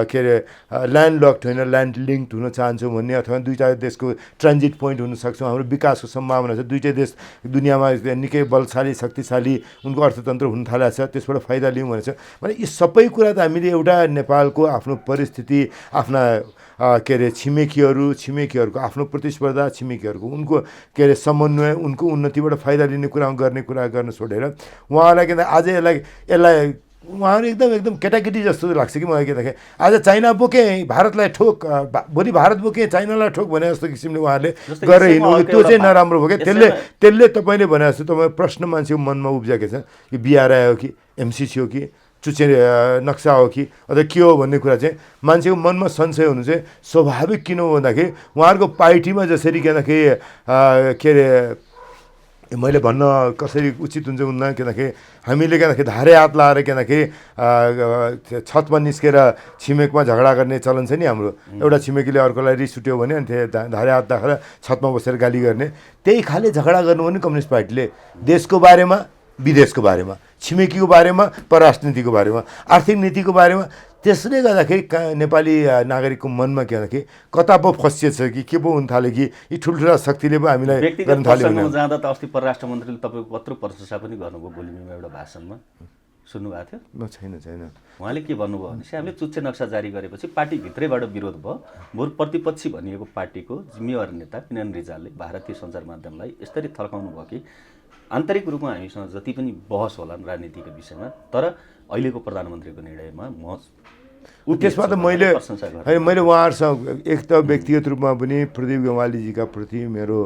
के अरे ल्यान्ड लक्ड होइन ल्यान्ड लिङ्क्ड हुन चाहन्छौँ भन्ने, अथवा दुईवटा देशको ट्रान्जिट पोइन्ट हुन सक्छौँ, हाम्रो विकासको सम्भावना छ, दुईटै देश दुनियाँमा निकै बलशाली शक्तिशाली उनको अर्थतन्त्र हुन थालेको छ, त्यसबाट फाइदा लिउँ भनेको छ भने यी सबै कुरा त हामीले एउटा नेपालको आफ्नो परिस्थिति, आफ्ना के अरे छिमेकीहरूको आफ्नो प्रतिस्पर्धा, छिमेकीहरूको उनको के अरे समन्वय, उनको उन्नतिबाट फाइदा लिने कुरा गर्न छोडेर उहाँलाई के आज यसलाई उहाँहरू एकदम केटाकेटी जस्तो लाग्छ कि मलाई के भन्दाखेरि आज चाइना बोके भारतलाई ठोक, भोलि भारत बोके चाइनालाई ठोक भने जस्तो किसिमले उहाँहरूले गरेर हिँड्नु, त्यो चाहिँ नराम्रो भयो क्या। त्यसले तपाईँले भने जस्तो तपाईँ प्रश्न मान्छेको मनमा उब्जाएको छ, यो बिआरआई हो कि एमसिसी हो कि चुचे नक्सा हो कि अथवा के हो भन्ने कुरा चाहिँ मान्छेको मनमा संशय हुनु चाहिँ स्वाभाविक। किन हो भन्दाखेरि उहाँहरूको पार्टीमा जसरी के भन्दाखेरि के अरे मैले भन्न कसरी उचित हुन्छ हुन्न, के भन्दाखेरि हामीले के भन्दाखेरि धारे हात लाएर के भन्दाखेरि छतमा निस्केर छिमेकमा झगडा गर्ने चलन छ नि हाम्रो। एउटा छिमेकीले अर्कोलाई रिस उठ्यो भने अनि त्यो धारे हात राखेर छतमा बसेर गाली गर्ने, त्यही खाले झगडा गर्नु भने कम्युनिस्ट पार्टीले देशको बारेमा, विदेशको बारेमा, छिमेकीको बारेमा, परराष्ट्र नीतिको बारेमा, आर्थिक नीतिको बारेमा। त्यसले गर्दाखेरि नेपाली नागरिकको मनमा के भन्दाखेरि कता पो फसिएछ कि के पो हुन थाल्यो कि यी ठुल्ठुला शक्तिले पो हामीलाई गर्न थाल्यो भने जाँदा त अस्ति परराष्ट्र मन्त्रीले तपाईँको कत्रो प्रशंसा पनि गर्नुभयो गोलिमीमा एउटा भाषणमा, सुन्नुभएको थियो? छैन। उहाँले के भन्नुभयो भनेपछि हामीले चुच्चे नक्सा जारी गरेपछि पार्टीभित्रैबाट विरोध भयो। बरु प्रतिपक्षी भनिएको पार्टीको जिम्मेवार नेता पिनान रिजालले भारतीय सञ्चार माध्यमलाई यसरी थर्काउनु भयो कि आन्तरिक रूपमा हामीसँग जति पनि बहस होला राजनीतिको विषयमा, तर अहिलेको प्रधानमन्त्रीको निर्णयमा म त्यसमा त मैले उहाँहरूसँग एक त व्यक्तिगत रूपमा पनि प्रदीप गवालीजीका प्रति मेरो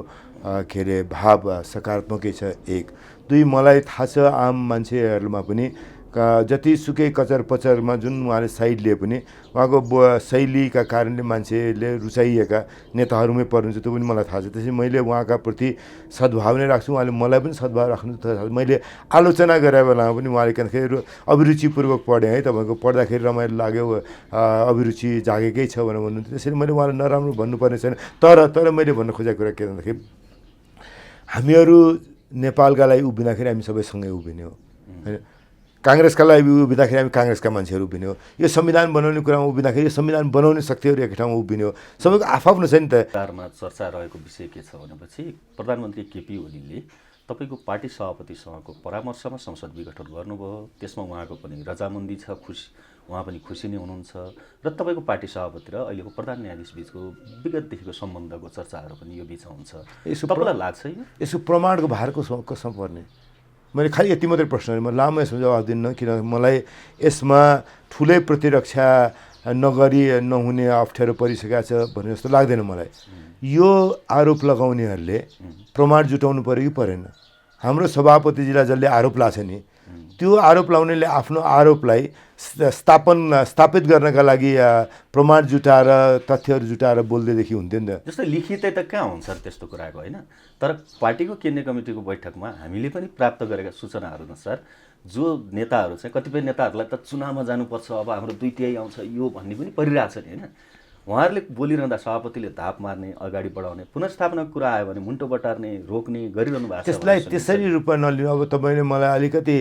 के अरे भाव सकारात्मकै छ, एक। दुई, मलाई थाहा छ आम मान्छेहरूमा पनि जतिसुकै कचर पचरमा जुन उहाँले साइड लिए पनि उहाँको शैलीका कारणले मान्छेले रुचाइएका नेताहरूमै पर्नुहुन्छ, त्यो पनि मलाई थाहा छ। त्यसैले मैले उहाँका प्रति सद्भाव नै राख्छु, उहाँले मलाई पनि सद्भाव राख्नु। मैले आलोचना गरे बेलामा पनि उहाँले के भन्दाखेरि अभिरुचिपूर्वक पढेँ है, तपाईँको पढ्दाखेरि रमाइलो लाग्यो, अभिरुचि जागेकै छ भनेर भन्नुहुन्थ्यो। त्यसैले मैले उहाँलाई नराम्रो भन्नुपर्ने छैन। तर मैले भन्न खोजेको कुरा के भन्दाखेरि हामीहरू नेपालका लागि उभिँदाखेरि हामी सबै सँगै उभिने हो होइन। काङ्ग्रेसका लागि उभिँदाखेरि हामी काङ्ग्रेसका मान्छेहरू उभिने हो। यो संविधान बनाउने कुरामा उभिँदाखेरि यो संविधान बनाउने शक्तिहरू एक ठाउँमा उभिने हो। सबैको आफ्नो छ नि त। चर्चा रहेको विषय के छ भनेपछि प्रधानमन्त्री केपी ओलीले तपाईँको पार्टी सभापतिसँगको परामर्शमा संसद विघटन गर्नुभयो, त्यसमा उहाँको पनि रजामन्दी छ, उहाँ पनि खुसी नै हुनुहुन्छ र तपाईँको पार्टी सभापति र अहिलेको प्रधान न्यायाधीश बिचको विगतदेखिको सम्बन्धको चर्चाहरू पनि यो बिचमा हुन्छ। तपाईँलाई लाग्छ यसको प्रमाणको भार कसमा पर्ने? मैले खालि यति मात्रै प्रश्न, म लामो यसमा जवाब दिन्न, किनभने मलाई यसमा ठुलै प्रतिरक्षा नगरी नहुने अप्ठ्यारो परिसकेको छ भन्ने जस्तो लाग्दैन मलाई। यो आरोप लगाउनेहरूले प्रमाण जुटाउनु पऱ्यो कि परेन? हाम्रो सभापतिजीलाई जसले आरोप लाग्छ नि, त्यो आरोप लाउनेले आफ्नो आरोपलाई स्थापित गर्नका लागि प्रमाण जुटाएर तथ्यहरू जुटाएर बोल्दैदेखि हुन्थ्यो नि त। जस्तो लिखितै त कहाँ हुन्छ त्यस्तो कुराको होइन। तर पार्टीको केन्द्रीय कमिटीको बैठकमा हामीले पनि प्राप्त गरेका सूचनाहरू अनुसार जो नेताहरू चाहिँ कतिपय नेताहरूलाई त चुनावमा जानुपर्छ, अब हाम्रो 2/3 आउँछ यो भन्ने पनि परिरहेछ नि होइन। उहाँहरूले बोलिरहँदा सभापतिले धाप मार्ने, अगाडि बढाउने, पुनर्स्थापनाको कुरा आयो भने मुन्टो बटार्ने, रोक्ने गरिरहनु भएको छ। त्यसलाई त्यसरी रूपमा नलिनु। अब तपाईँले मलाई अलिकति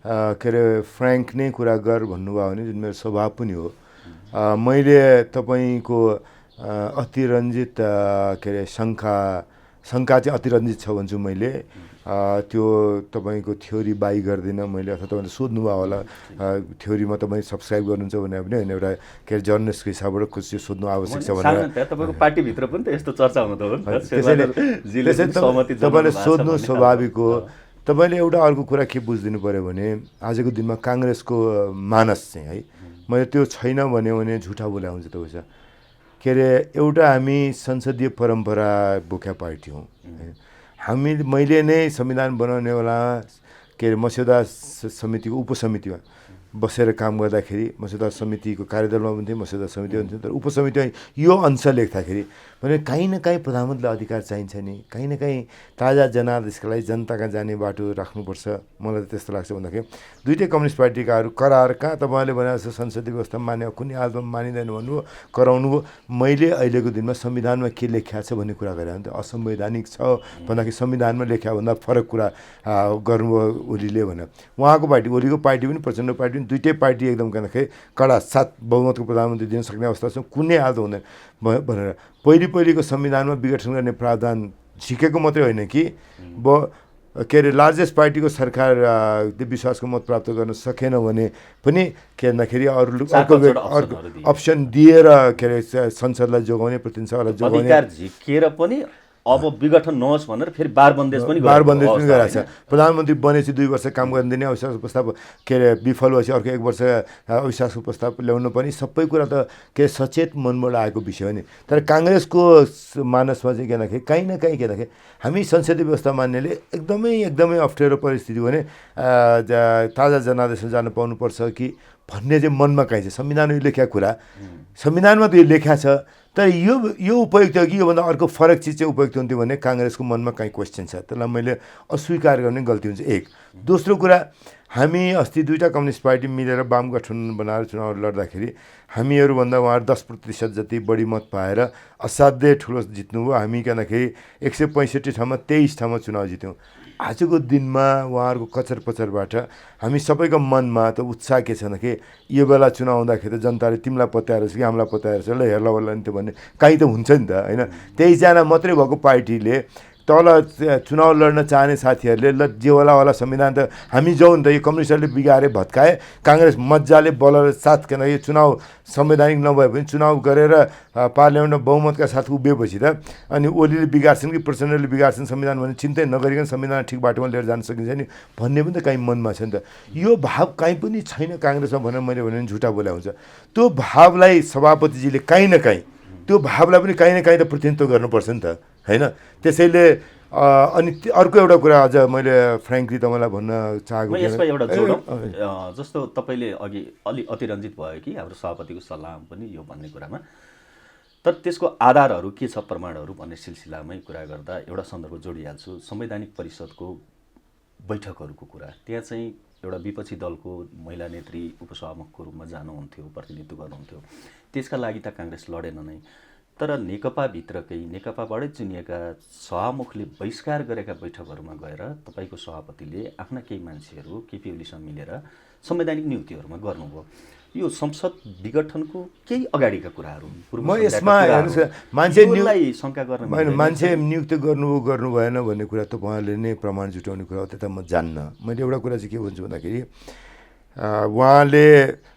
के अरे फ्रेङ्क नै कुरा गर भन्नुभयो भने जुन मेरो स्वभाव पनि हो। मैले तपाईँको अतिरञ्जित के अरे शङ्का चाहिँ अतिरञ्जित छ भन्छु मैले। त्यो तपाईँको थ्योरी बाई गर्दिनँ मैले, अथवा तपाईँले सोध्नुभयो होला थ्योरीमा तपाईँ सब्सक्राइब गर्नुहुन्छ भने पनि होइन, एउटा के अरे जर्नलिस्टको हिसाबबाट कुछ सोध्नु आवश्यक छ भनेर तपाईँको पार्टीभित्र पनि त यस्तो चर्चा हुँदो हो। तपाईँले सोध्नु स्वाभाविक हो। तपाईँले एउटा अर्को कुरा के बुझिदिनु पऱ्यो भने आजको दिनमा काङ्ग्रेसको मानस चाहिँ है, मैले त्यो छैन भने झुठा बोला हुन्छ तपाईँ। के अरे एउटा हामी संसदीय परम्परा बोक्या पार्टी हौँ। मैले नै संविधान बनाउने बेला के अरे मस्यौदा समितिको उपसमितिमा बसेर काम गर्दाखेरि मस्यौदा समितिको कार्यदलमा पनि थिएँ, मस्यौदा समिति हुन्थ्यो, तर उपसमितिमा यो अंश लेख्दाखेरि भने काहीँ न काहीँ प्रधानमन्त्रीलाई अधिकार चाहिन्छ नि, काहीँ न काहीँ ताजा जनादेशका लागि जनताका जाने बाटो राख्नुपर्छ। मलाई त त्यस्तो लाग्छ भन्दाखेरि दुईटै कम्युनिस्ट पार्टीकाहरू करार कहाँ तपाईँले भने जस्तो संसदीय व्यवस्था मान्यो, कुनै हालमा मानिँदैन भन्नुभयो, कराउनु भयो। मैले अहिलेको दिनमा संविधानमा के लेख्या छ भन्ने कुरा गरेँ भने असंवैधानिक छ भन्दाखेरि संविधानमा लेख्या भन्दा फरक कुरा गर्नुभयो ओलीले भने। उहाँको पार्टी, ओलीको पार्टी पनि प्रचण्ड पार्टी पनि दुईटै पार्टी एकदम भन्दाखेरि कडा साथ बहुमतको प्रधानमन्त्री दिन सक्ने अवस्था छ, कुनै हालत हुँदैन भनेर पहिलेको संविधानमा विघटन गर्ने प्रावधान झिकेको मात्रै होइन कि के अरे लार्जेस्ट पार्टीको सरकार विश्वासको मत प्राप्त गर्न सकेन भने पनि के भन्दाखेरि अर्को अप्सन दिएर के अरे संसदलाई जोगाउने, प्रतिनिधि सभालाई जोगाउने अधिकार झिकेर पनि अब विघटन नहोस् भनेर फेरि बारबन्देज पनि गरेको छ। प्रधानमन्त्री बनेपछि 2 वर्ष काम गर्न दिने, अविश्वासको प्रस्ताव के अरे विफल भएपछि अर्को 1 वर्ष अविश्वासको प्रस्ताव ल्याउनु पनि सबै कुरा त के सचेत मनबाट आएको विषय हो नि। तर काङ्ग्रेसको मानसमा चाहिँ के भन्दाखेरि काहीँ न काहीँ के भन्दाखेरि हामी संसदीय व्यवस्था मान्नेले एकदमै अप्ठ्यारो परिस्थिति भने ताजा जनादेशमा जानु पाउनुपर्छ कि भन्ने चाहिँ मनमा काहीँ छ। संविधानमा लेखेका कुरा संविधानमा त यो लेख्या छ, तर यो उपयुक्त हो कि योभन्दा अर्को फरक चिज चाहिँ उपयुक्त हुन्थ्यो भने काङ्ग्रेसको मनमा काहीँ क्वेसन छ। त्यसलाई मैले अस्वीकार गर्ने गल्ती हुन्छ एक। दोस्रो कुरा, हामी अस्ति दुईवटा कम्युनिस्ट पार्टी मिलेर वाम गठबन्धन बनाएर चुनाव लड्दाखेरि हामीहरूभन्दा उहाँहरू 10% जति बढी मत पाएर असाध्यै ठुलो जित्नुभयो। हामी भन्दाखेरि 165 ठाउँमा 23 ठाउँमा चुनाव जित्यौँ। आजको दिनमा उहाँहरूको कचर पचरबाट हामी सबैको मनमा त उत्साह के छ कि यो बेला चुनाव हुँदाखेरि त जनताले तिमीलाई पत्याएर छ कि हामीलाई पत्याएर छ, ल हेर्ला वल्ला नि त्यो भन्ने काहीँ त हुन्छ नि त होइन। 23 जना मात्रै भएको पार्टीले तल चुनाव लड्न चाहने साथीहरूले ल जे होला संविधान त हामी जाउँ नि त, यो कम्युनिस्टहरूले बिगारे भत्काए, काङ्ग्रेस मजाले बल साथ किन यो चुनाव संवैधानिक नभए पनि चुनाव गरेर पार्लियामेन्टमा बहुमतका साथ उभिएपछि त अनि ओलीले बिगार्छन् कि प्रचण्डले बिगार्छन् संविधान भन्ने चिन्तै नगरिकन संविधान ठिक बाटोमा लिएर जान सकिन्छ नि भन्ने पनि त काहीँ मनमा छ नि त। यो भाव काहीँ पनि छैन काङ्ग्रेसमा भनेर मैले भने झुटा बोला हुन्छ। त्यो भावलाई सभापतिजीले काहीँ न काहीँ त्यो भावलाई पनि काहीँ न काहीँ त प्रतिनिधित्व गर्नुपर्छ नि त होइन। त्यसैले अनि अर्को एउटा कुरा अझ मैले फ्रेङ्कली तपाईँलाई भन्न चाहेको यसमा एउटा जोडौँ, जस्तो तपाईँले अघि अलि अतिरञ्जित भयो कि हाम्रो सभापतिको सल्लाह पनि यो भन्ने कुरामा, तर त्यसको आधारहरू के छ प्रमाणहरू भन्ने सिलसिलामै कुरा गर्दा एउटा सन्दर्भ जोडिहाल्छु। संवैधानिक परिषदको बैठकहरूको कुरा, त्यहाँ चाहिँ एउटा विपक्षी दलको महिला नेत्री उपसभामुखको रूपमा जानुहुन्थ्यो, प्रतिनिधित्व गर्नुहुन्थ्यो। त्यसका लागि त काङ्ग्रेस लडेन नै, तर नेकपाभित्रकै नेकपाबाटै चुनिएका सभामुखले बहिष्कार गरेका बैठकहरूमा गएर तपाईँको सभापतिले आफ्ना केही मान्छेहरू केपी ओलीसँग मिलेर संवैधानिक नियुक्तिहरूमा गर्नुभयो। यो संसद विघटनको केही अगाडिका कुराहरू म यसमा मान्छेलाई शङ्का गर्ने मान्छे नियुक्त गर्नु भएन भन्ने कुरा त उहाँले नै प्रमाण जुटाउने कुरा हो, त्यता म जान्न। मैले एउटा कुरा चाहिँ के भन्छु भन्दाखेरि उहाँले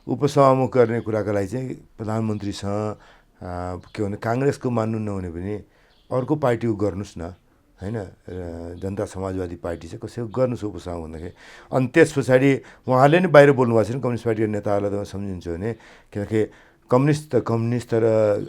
उपसभामुख गर्ने कुराको लागि चाहिँ प्रधानमन्त्रीसँग के भन्ने काङ्ग्रेसको मान्नु नहुने पनि अर्को पार्टीको गर्नुहोस् न होइन। जनता समाजवादी पार्टी चाहिँ कसैको गर्नुहोस् उपसभामुख भन्दाखेरि। अनि त्यस पछाडि उहाँले नै बाहिर बोल्नुभएको छ नि कम्युनिस्ट पार्टीको नेताहरूलाई त सम्झिन्छु भने, किनकि कम्युनिस्ट तर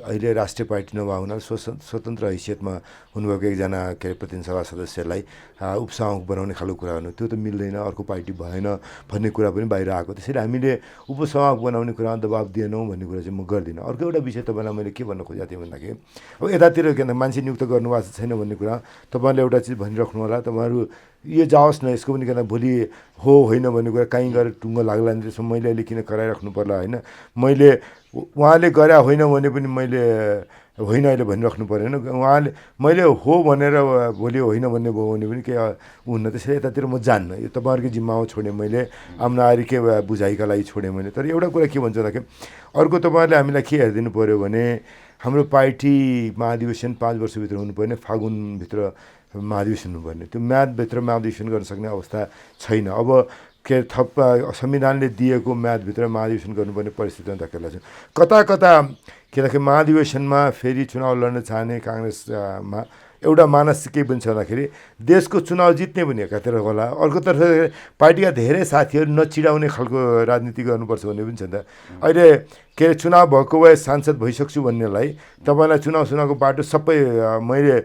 अहिले राष्ट्रिय पार्टी नभए हुनाले स्वतन्त्र हैसियतमा हुनुभएको एकजना के अरे प्रतिनिधि सभा सदस्यलाई उपसभामुख बनाउने खालको कुरा गर्नु त्यो त मिल्दैन, अर्को पार्टी भएन भन्ने कुरा पनि बाहिर आएको। त्यसैले हामीले उपसभामुख बनाउने कुरामा दबाब दिएनौँ भन्ने कुरा चाहिँ म गर्दिनँ। अर्को एउटा विषय तपाईँलाई मैले के भन्न खोजेको थिएँ भन्दाखेरि अब यतातिर के भन्दा मान्छे नियुक्त गर्नुभएको छैन भन्ने कुरा तपाईँले एउटा चिज भनिराख्नु होला। तपाईँहरू यो जाओस् न, यसको पनि के भोलि हो होइन भन्ने कुरा कहीँ गएर टुङ्गो लाग्ला नि, त्यसमा मैले अहिले किन कराइराख्नु पर्ला होइन। मैले उहाँले गरे होइन भने पनि मैले होइन अहिले भनिराख्नु परेन, उहाँले मैले हो भनेर भोलि होइन भन्ने भयो भने पनि केही हुन्न। त्यसैले यतातिर म जान्न, यो तपाईँहरूकै जिम्मामा छोडेँ मैले, आम्नाहारीकै बुझाइका लागि छोडेँ मैले। तर एउटा कुरा के भन्छ भन्दाखेरि अर्को तपाईँहरूले हामीलाई के हेरिदिनु पऱ्यो भने हाम्रो पार्टी महाधिवेशन 5 वर्षभित्र हुनुपर्ने, फागुनभित्र महाधिवेशन हुनुपर्ने, त्यो म्यादभित्र महाधिवेशन गर्न सक्ने अवस्था छैन। अब के थप संविधानले दिएको म्यादभित्र महाधिवेशन गर्नुपर्ने परिस्थितिमा धकेल्ला छ। कता के भन्दाखेरि महाधिवेशनमा फेरि चुनाव लड्न चाहने काङ्ग्रेसमा एउटा मानस के पनि छ भन्दाखेरि देशको चुनाव जित्ने पनि एकातिर होला, अर्कोतर्फ पार्टीका धेरै साथीहरू नचिडाउने खालको राजनीति गर्नुपर्छ भन्ने पनि छ नि त। अहिले के अरे चुनाव भएको भए सांसद भइसक्छु भन्नेलाई तपाईँलाई चुनावको बाटो सबै मैले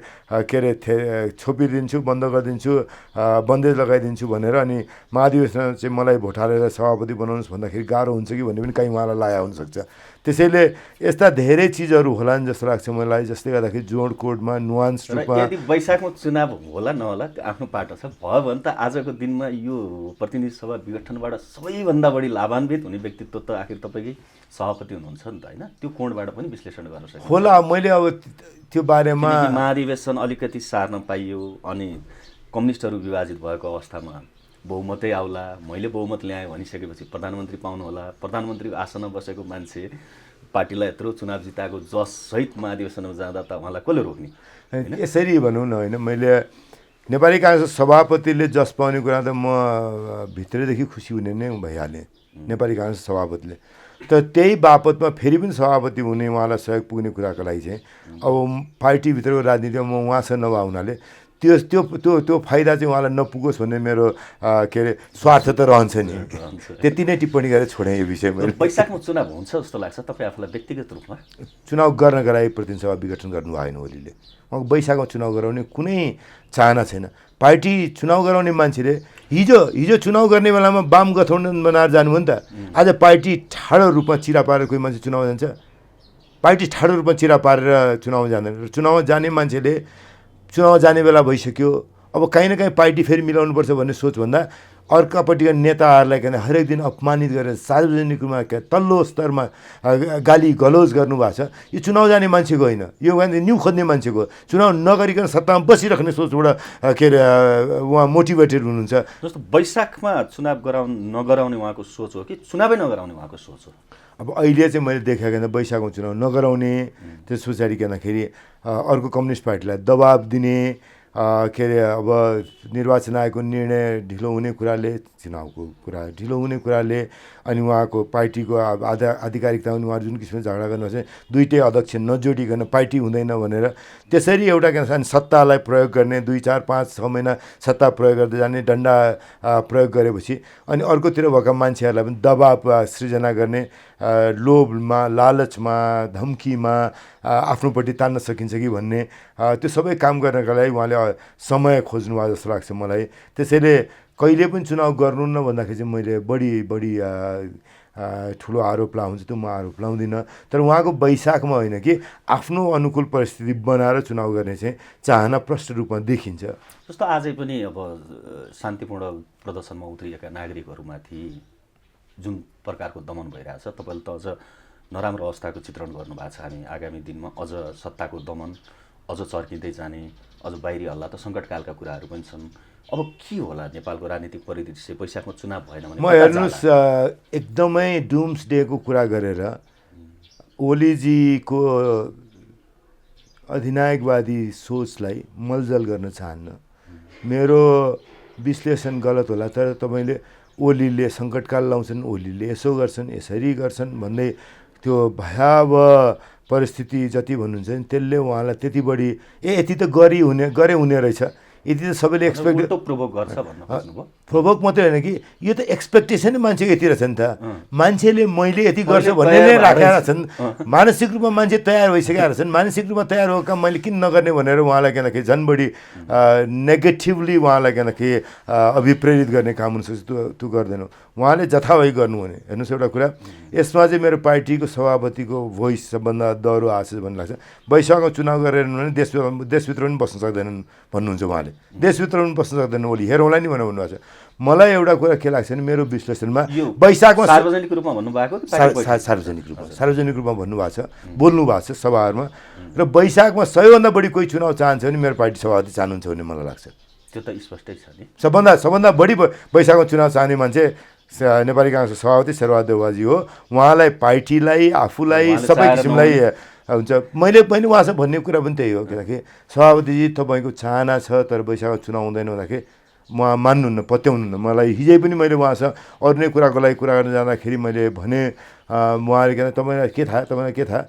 के अरे छोपिदिन्छु, बन्द गरिदिन्छु, बन्देज लगाइदिन्छु भनेर अनि महाधिवेशन चाहिँ मलाई भोट हालेर सभापति बनाउनुहोस् भन्दाखेरि गाह्रो हुन्छ कि भन्ने पनि कहीँ उहाँलाई लागेको हुनसक्छ। त्यसैले यस्ता धेरै चिजहरू होलान् जस्तो लाग्छ मलाई, जसले गर्दाखेरि जोडकोडमा नुवान्स रूपमा यदि वैशाखमा चुनाव होला नहोला त्यो आफ्नो पाटो छ। भयो भने त आजको दिनमा यो प्रतिनिधि सभा विघटनबाट सबैभन्दा बढी लाभान्वित हुने व्यक्तित्व त आखिर तपाईँकै सभापति हुनुहुन्छ नि त, होइन? त्यो कोणबाट पनि विश्लेषण गर्न सकिन्छ होला। मैले अब त्यो बारेमा महाधिवेशन अलिकति सार्न पाइयो अनि कम्युनिस्टहरू विभाजित भएको अवस्थामा बहुमतै आउला, मैले बहुमत ल्याएँ भनिसकेपछि प्रधानमन्त्री पाउनु होला, प्रधानमन्त्रीको आसनमा बसेको मान्छे पार्टीलाई यत्रो चुनाव जिताएको जससहित महाधिवेशनमा जाँदा त उहाँलाई कसले रोक्ने? यसरी भनौँ न, होइन, मैले नेपाली काङ्ग्रेसको सभापतिले जस पाउने कुरा त म भित्रैदेखि खुसी हुने नै भइहालेँ नेपाली काङ्ग्रेस सभापतिले। तर त्यही बापतमा फेरि पनि सभापति हुने, उहाँलाई सहयोग पुग्ने कुराको लागि चाहिँ अब पार्टीभित्रको राजनीतिमा म उहाँसँग नभए हुनाले त्यो त्यो त्यो त्यो फाइदा चाहिँ उहाँलाई नपुगोस् भन्ने मेरो के अरे स्वार्थ त रहन्छ नि। त्यति नै टिप्पणी गरेर छोडेँ यो विषयमा। वैशाखमा चुनाव हुन्छ जस्तो लाग्छ तपाईँ आफूलाई व्यक्तिगत रूपमा? चुनाव गर्नका लागि प्रतिनिधि सभा विघटन गर्नु भएन ओलीले। उहाँको वैशाखमा चुनाव गराउने कुनै चाहना छैन। पार्टी चुनाव गराउने मान्छेले हिजो चुनाव गर्ने बेलामा वाम गठबन्धन बनाएर जानुभयो नि त। आज पार्टी ठाडो रूपमा चिरा पारेर कोही मान्छे चुनाव जान्छ? पार्टी ठाडो रूपमा चिरा पारेर चुनाव जाँदैन। चुनाव जाने मान्छेले चुनाव जाने बेला भइसक्यो, अब कहीँ न कहीँ पार्टी फेरि मिलाउनुपर्छ भन्ने सोचभन्दा अर्कापट्टिका नेताहरूलाई हरेक दिन अपमानित गरेर सार्वजनिक रूपमा तल्लो स्तरमा गाली गलौज गर्नुभएको छ। यो चुनाव जाने मान्छेको होइन, यो न्यु खोज्ने मान्छेको। चुनाव नगरिकन सत्तामा बसिराख्ने सोचबाट के अरे उहाँ मोटिभेटेड हुनुहुन्छ। जस्तो वैशाखमा चुनाव नगराउने उहाँको सोच हो कि चुनावै नगराउने उहाँको सोच हो? अब अहिले चाहिँ मैले देखेको वैशाखमा चुनाव नगराउने, त्यस पछाडि भन्दाखेरि अर्को कम्युनिस्ट पार्टीलाई दबाब दिने, के अरे अब निर्वाचन आयोगको निर्णय ढिलो हुने कुराले, चुनावको कुरा ढिलो हुने कुराले, अनि उहाँको पार्टीको आधिकारिकता पनि उहाँहरू जुन किसिमले झगडा गर्नुहुन्छ दुईटै अध्यक्ष नजोडिकन पार्टी हुँदैन भनेर त्यसरी एउटा के भन्छ सत्तालाई प्रयोग गर्ने, 2, 4, 5, 6 महिना सत्ता प्रयोग गर्दै जाने, डन्डा प्रयोग गरेपछि अनि अर्कोतिर भएका मान्छेहरूलाई पनि दबाब सृजना गर्ने, लोभमा, लालचमा, धम्कीमा आफ्नोपट्टि तान्न सकिन्छ कि भन्ने त्यो सबै काम गर्नका लागि उहाँले समय खोज्नु भयो जस्तो लाग्छ मलाई। त्यसैले कहिले पनि चुनाव गर्नुहुन्न भन्दाखेरि चाहिँ मैले बढी ठुलो आरोप लाउँछु, त्यो म आरोप लाउँदिनँ। तर उहाँको वैशाखमा होइन कि आफ्नो अनुकूल परिस्थिति बनाएर चुनाव गर्ने चाहिँ चाहना प्रष्ट रूपमा देखिन्छ। जस्तो आजै पनि अब शान्तिपूर्ण प्रदर्शनमा उत्रिएका नागरिकहरूमाथि जुन प्रकारको दमन भइरहेछ, तपाईँले त अझ नराम्रो अवस्थाको चित्रण गर्नुभएको छ। हामी आगामी दिनमा अझ सत्ताको दमन अझ चर्किँदै जाने, अझ बाहिरी हल्ला त सङ्कटकालका कुराहरू पनि छन्। अब के होला नेपालको राजनीतिक परिदृश्य वैशाखमा चुनाव भएन भने? म हेर्नुहोस्, एकदमै डुम्स डेको कुरा गरेर ओलीजीको अधिनायकवादी सोचलाई मलजल गर्न चाहन्न। मेरो विश्लेषण गलत होला, तर तपाईँले ओलीले सङ्कटकाल लाउँछन्, ओलीले यसो गर्छन्, यसरी गर्छन् भन्दै त्यो भयावह परिस्थिति जति भन्नुहुन्छ नि त्यसले उहाँलाई त्यति बढी यति त गरे हुने रहेछ, यति त सबैले एक्सपेक्ट प्रोभोक गर्छ भन्नु खोज्नुभयो। प्रोभोक मात्रै होइन कि यो त एक्सपेक्टेसनै मान्छेको यति रहेछ नि त। मान्छेले मैले यति गर्छु भन्ने नै राखेका छन्, मानसिक रूपमा मान्छे तयार भइसकेका रहेछन्। मानसिक रूपमा तयार भएको काम मैले किन नगर्ने भनेर उहाँलाई किनकि झन् बढी नेगेटिभली उहाँलाई किनकि अभिप्रेरित गर्ने काम हुनसक्छ, त्यो गर्दैनौँ। उहाँले जथाभावी गर्नु भने हेर्नुहोस्, एउटा कुरा यसमा चाहिँ मेरो पार्टीको सभापतिको भोइस सबभन्दा दह्रो आशा भन्ने लाग्छ। वैशाखमा चुनाव गरेर भने देशभित्र पनि बस्न सक्दैनन् भन्नुहुन्छ उहाँले, देशभित्र पनि बस्न सक्दैनन् ओली, हेरौँला नि भनेर भन्नुभएको छ। मलाई एउटा कुरा के लाग्छ भने मेरो विश्लेषणमा वैशाखमा सार्वजनिक रूपमा भन्नुभएको, सार्वजनिक रूपमा भन्नुभएको छ, बोल्नु भएको छ सभाहरूमा। र वैशाखमा सबैभन्दा बढी कोही चुनाव चाहन्छ भने मेरो पार्टी सभापति चाहनुहुन्छ भन्ने मलाई लाग्छ। त्यो त स्पष्टै छ नि। सबभन्दा बढी वैशाखमा चुनाव चाहने मान्छे नेपाली काङ्ग्रेसको सभापति शेरबहादुर देउवाजी हो। उहाँलाई, पार्टीलाई, आफूलाई, सबै किसिमलाई हुन्छ। मैले उहाँसँग भन्ने कुरा पनि त्यही हो, किनकि सभापतिजी तपाईँको चाहना छ तर वैशाखमा चुनाव हुँदैन भन्दाखेरि उहाँ मान्नुहुन्न, पत्याउनुहुन्न। मलाई हिजै पनि मैले उहाँसँग अरू नै कुराको लागि कुरा गर्न जाँदाखेरि मैले भने उहाँले तपाईँलाई के थाहा,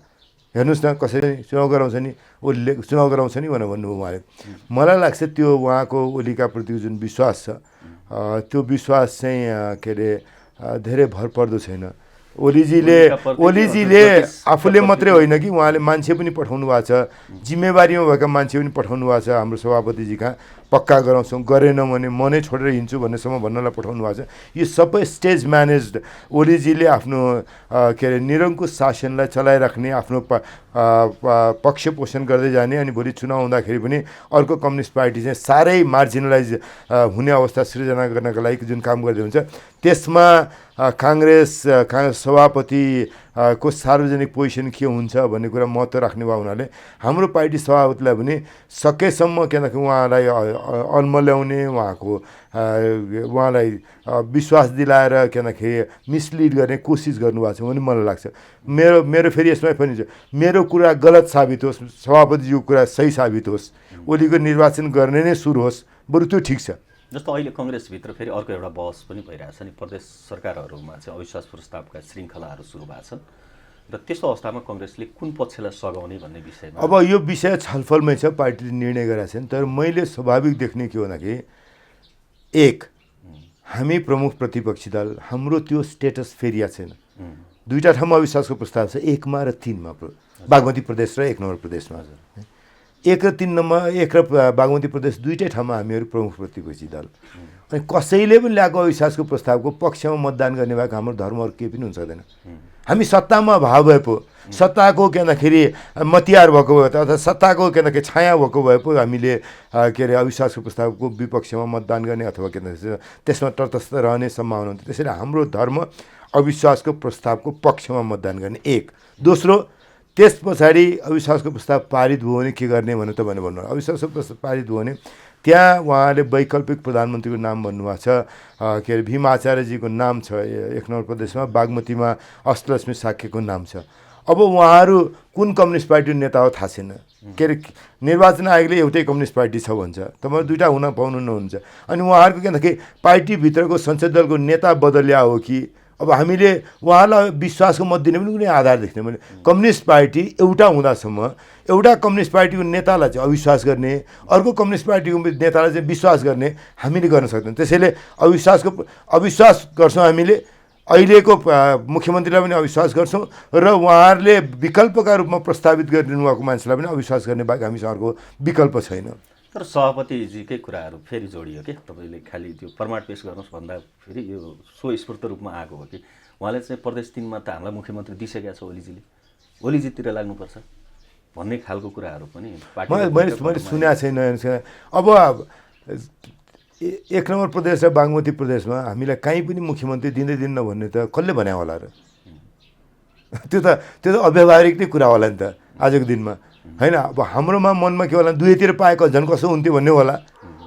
हेर्नुहोस् न कसैले चुनाव गराउँछ नि, ओलीले चुनाव गराउँछ नि भनेर भन्नुभयो उहाँले। मलाई लाग्छ त्यो उहाँको ओलीका प्रतिको जुन विश्वास छ त्यो विश्वास चाहिँ के अरे धेरै भर पर्दो छैन। ओलीजीले आफूले मात्रै होइन कि उहाँले मान्छे पनि पठाउनु भएको छ, जिम्मेवारीमा भएका मान्छे पनि पठाउनु भएको छ हाम्रो सभापतिजी कहाँ, पक्का गराउँछौँ, गरेन भने म नै छोडेर हिँड्छु भन्नेसम्म भन्नलाई पठाउनु भएको छ। यो सबै स्टेज म्यानेज्ड ओलीजीले आफ्नो के अरे निरङ्कुश शासनलाई चलाइराख्ने, आफ्नो पक्ष पोषण गर्दै जाने, अनि भोलि चुनाव हुँदाखेरि पनि अर्को कम्युनिस्ट पार्टी चाहिँ साह्रै मार्जिनलाइज हुने अवस्था सृजना गर्नका लागि जुन काम गर्दै हुन्छ, त्यसमा काङ्ग्रेस सभापति को सार्वजनिक पोजिसन के हुन्छ भन्ने कुरा महत्त्व राख्ने भयो हुनाले हाम्रो पार्टी सभापतिलाई पनि सकेसम्म किनकि उहाँलाई अल्मल्याउने, उहाँलाई विश्वास दिलाएर किनकि मिसलिड गर्ने कोसिस गर्नुभएको छ भन्ने मलाई लाग्छ। मेरो फेरि यसमा पनि छ, मेरो कुरा गलत साबित होस्, सभापतिजीको कुरा सही साबित होस्, ओलीको निर्वाचन गर्ने नै सुरु होस्, बरु त्यो ठिक छ। जस्तो अहिले कङ्ग्रेसभित्र फेरि अर्को एउटा बहस पनि भइरहेछ नि, प्रदेश सरकारहरूमा चाहिँ अविश्वास प्रस्तावका श्रृङ्खलाहरू सुरु भएको छन् र त्यस्तो अवस्थामा कङ्ग्रेसले कुन पक्षलाई सघाउने भन्ने विषयमा अब यो विषय छलफलमै छ, पार्टीले निर्णय गरेका छन्। तर मैले स्वाभाविक देख्ने के भन्दाखेरि एक, हामी प्रमुख प्रतिपक्षी दल, हाम्रो त्यो स्टेटस फेरिया छैन। दुईवटा ठाउँमा अविश्वासको प्रस्ताव छ, 1 मा र 3 मा, बागमती प्रदेश र 1 नम्बर प्रदेशमा। 1 र 3 नम्बर, 1 र बागमती प्रदेश दुईटै ठाउँमा हामीहरू प्रमुख प्रतिपक्षी दल। अनि कसैले पनि ल्याएको अविश्वासको प्रस्तावको पक्षमा मतदान गर्ने भएको हाम्रो धर्महरू केही पनि हुन सक्दैन। हामी सत्तामा भाव भए पो, सत्ताको के भन्दाखेरि मतियार भएको भए अथवा सत्ताको के भन्दाखेरि छाया भएको भए पो हामीले के अरे अविश्वासको प्रस्तावको विपक्षमा मतदान गर्ने अथवा के भन्दाखेरि त्यसमा तटस्थ रहने सम्भावना हुन्छ। त्यसैले हाम्रो धर्म अविश्वासको प्रस्तावको पक्षमा मतदान गर्ने, एक। दोस्रो, त्यस पछाडि अविश्वासको प्रस्ताव पारित भयो भने के गर्ने भनेर तपाईँले भन्नुभयो। अविश्वासको प्रस्ताव पारित भयो भने त्यहाँ उहाँले वैकल्पिक प्रधानमन्त्रीको नाम भन्नुभएको छ, के अरे भीम आचार्यजीको नाम छ 1 नम्बर प्रदेशमा, बागमतीमा अष्टलक्ष्मी साक्यको नाम छ। अब उहाँहरू कुन कम्युनिस्ट पार्टीको नेता हो थाहा छैन। के अरे निर्वाचन आयोगले एउटै कम्युनिस्ट पार्टी छ भन्छ, तपाईँहरू दुईवटा हुन पाउनुहुन्छ। अनि उहाँहरूको के भन्दाखेरि पार्टीभित्रको संसद दलको नेता बदलिया हो कि अब हामीले उहाँलाई विश्वासको मत दिने पनि कुनै आधार देख्ने। मैले कम्युनिस्ट पार्टी एउटा हुँदासम्म एउटा कम्युनिस्ट पार्टीको नेतालाई चाहिँ अविश्वास गर्ने, अर्को कम्युनिस्ट पार्टीको नेतालाई चाहिँ विश्वास गर्ने हामीले गर्न सक्दैनौँ। त्यसैले अविश्वास गर्छौँ हामीले, अहिलेको मुख्यमन्त्रीलाई पनि अविश्वास गर्छौँ र उहाँहरूले विकल्पका रूपमा प्रस्तावित गरिदिनु भएको मान्छेलाई पनि अविश्वास गर्ने बाहेक हामीसँग अर्को विकल्प छैन। तर सभापतिजीकै कुराहरू फेरि जोडियो के, तपाईँले खालि त्यो प्रमाण पेश गर्नुहोस् भन्दा फेरि यो स्वस्फूर्त रूपमा आएको हो कि उहाँले चाहिँ प्रदेश 3 मा त हामीलाई मुख्यमन्त्री दिइसकेको छ ओलीजीतिर लाग्नुपर्छ भन्ने खालको कुराहरू पनि मैले सुनेको छैन। अब 1 नम्बर प्रदेश र बागमती प्रदेशमा हामीलाई कहीँ पनि मुख्यमन्त्री दिन्न भन्ने त कसले भन्या होला र? त्यो त अव्यावहारिक नै कुरा होला नि त आजको दिनमा, होइन? अब हाम्रोमा मनमा के होला, दुवैतिर पाएको झन् कसो हुन्थ्यो भन्ने होला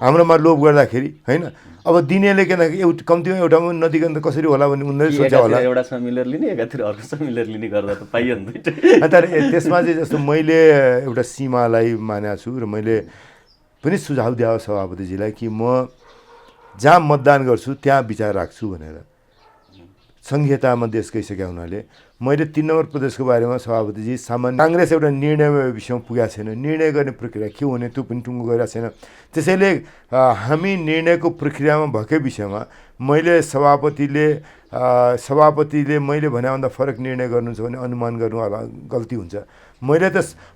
हाम्रोमा लोभ गर्दाखेरि, होइन? अब दिनेले के भन्दाखेरि कम्तीमा एउटामा नदिकन त कसरी होला भन्ने उनीहरूले सोचा होला। एउटासँग मिलेर लिने, एकातिर अर्कोसँग मिलेर लिने गर्दा त पाइयो नि दुईटै। तर त्यसमा चाहिँ जस्तो मैले एउटा सीमालाई मानेको छु र मैले पनि सुझाव दिएको सभापतिजीलाई कि म जहाँ मतदान गर्छु त्यहाँ विचार राख्छु भनेर। संहितामा देश गइसकेका हुनाले मैले 3 नम्बर प्रदेशको बारेमा सभापतिजी सामान्य काङ्ग्रेस एउटा निर्णयमा विषयमा पुगेको छैन, निर्णय गर्ने प्रक्रिया के हुने त्यो पनि टुङ्गो गइरहेको छैन। त्यसैले हामी निर्णयको प्रक्रियामा भएकै विषयमा मैले सभापतिले मैले भनेभन्दा फरक निर्णय गर्नुहुन्छ भने अनुमान गर्नु होला, गल्ती हुन्छ।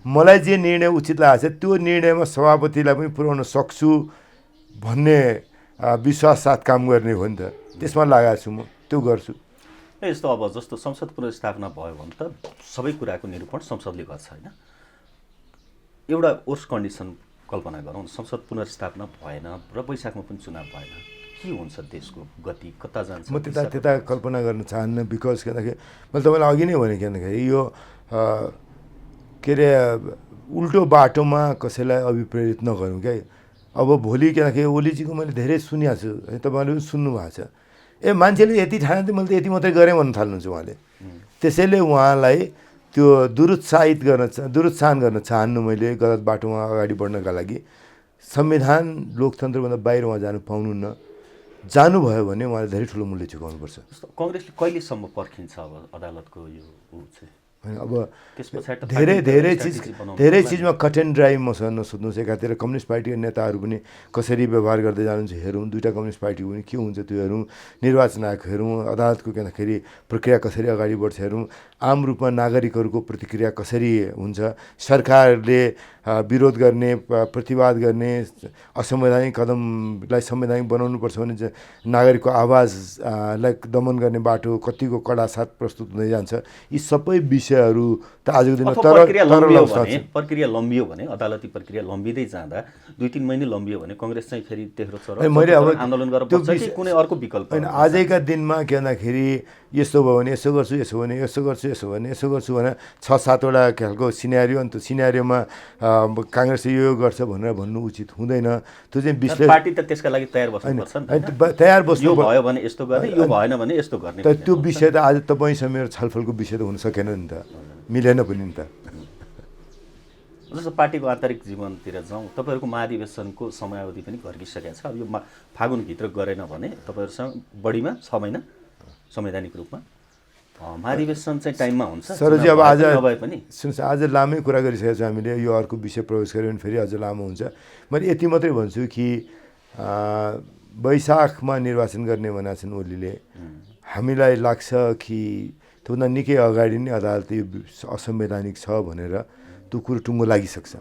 मलाई जे निर्णय उचित लागेको छ त्यो निर्णयमा सभापतिलाई पनि पुर्याउन सक्छु भन्ने विश्वास साथ काम गर्ने हो नि त, त्यसमा लागेको छु, म त्यो गर्छु। यस्तो अब जस्तो संसद पुनर्स्थापना भयो भने त सबै कुराको निरूपण संसदले गर्छ, होइन? एउटा वर्स्ट कन्डिसन कल्पना गरौँ, संसद पुनर्स्थापना भएन र वैशाखमा पनि चुनाव भएन, के हुन्छ देशको गति, कता जान्छ? म त्यता कल्पना गर्न चाहन्न। बिकज के भन्दाखेरि मैले तपाईँलाई अघि नै भने के भन्दाखेरि यो के अरे उल्टो बाटोमा कसैलाई अभिप्रेरित नगरौँ क्या। अब भोलि के भन्दाखेरि ओलीजीको मैले धेरै सुनेको छु, तपाईँहरूले पनि सुन्नु भएको छ, मान्छेले यति ठाने मैले त यति मात्रै गरेँ भन्नु थाल्नुहुन्छ उहाँले। त्यसैले उहाँलाई त्यो दुरुत्साहन गर्न चाहन्नु मैले गलत बाटोमा अगाडि बढ्नका लागि। संविधान लोकतन्त्रभन्दा बाहिर उहाँ जानु पाउनुहुन्न, जानुभयो भने उहाँले धेरै ठुलो मूल्य चुकाउनुपर्छ। कङ्ग्रेसले कहिलेसम्म पर्खिन्छ अब अदालतको यो चाहिँ होइन अब त्यस पछाडि त धेरै पार्टीको धेरै strategy चिज बनाउनु धेरै पर्ला नि। चिजमा कट एन्ड ड्राई मसँग नसोध्नुहोस्। एकातिर कम्युनिस्ट पार्टीका नेताहरू पनि कसरी व्यवहार गर्दै जानुहुन्छ हेरौँ, दुईवटा कम्युनिस्ट पार्टी पनि के हुन्छ त्यो हेरौँ, निर्वाचन आयोग हेरौँ, अदालतको के भन्दाखेरि प्रक्रिया कसरी अगाडि बढ्छ हेरौँ, आम रूपमा नागरिकहरूको प्रतिक्रिया कसरी हुन्छ, सरकारले विरोध गर्ने, प्रतिवाद गर्ने, असंवैधानिक कदमलाई संवैधानिक बनाउनुपर्छ भने चाहिँ नागरिकको आवाजलाई दमन गर्ने बाटो कतिको कडा साथ प्रस्तुत हुँदै जान्छ। यी सबै विषयहरू त आजको दिनमा अथवा प्रक्रिया लम्बियो भने अदालती प्रक्रिया लम्बिँदै जाँदा 2-3 महिने लम्बियो भने कांग्रेस चाहिँ फेरि तेह्रो चरण मैले अब आन्दोलन गरेर त्यो बस्छ कि कुनै अर्को विकल्प होइन आजका दिनमा के भन्दाखेरि यस्तो भयो भने यसो गर्छु, यसो भने यसो गर्छु, यसो भने यसो गर्छु भने 6-7वटा खालको सिनेरियो, अनि त्यो सिनेरियोमा काङ्ग्रेसले यो गर्छ भनेर भन्नु उचित हुँदैन। त्यो चाहिँ विश्लेषण पार्टी त त्यसका लागि तयार बस्नुपर्छ नि त। तयार बस्नु यो भयो भने यस्तो गर्ने, यो भएन भने यस्तो गर्ने। त्यो विषय त आज तपाईँसँग मेरो छलफलको विषय त हुन सकेन नि त, मिलेन पनि नि त। जस्तो पार्टीको आन्तरिक जीवनतिर जाउँ, तपाईँहरूको महाधिवेशनको समयावधि पनि घर्किसकेको छ। अब यो फागुनभित्र गरेन भने तपाईँहरूसँग बढीमा 6 महिना संवैधानिक रूपमा महाधिवेशन चाहिँ टाइममा हुन्छ। सरजी अब आज नभए पनि सुन्नुहोस्, आज लामै कुरा गरिसकेको छौँ हामीले, यो अर्को विषय प्रवेश गऱ्यो भने फेरि अझ लामो हुन्छ। मैले यति मात्रै भन्छु कि वैशाखमा निर्वाचन गर्ने भनेको छन् ओलीले। हामीलाई लाग्छ कि त्योभन्दा निकै अगाडि नै अदालतले यो असंवैधानिक छ भनेर त्यो कुरो टुङ्गो लागिसक्छ।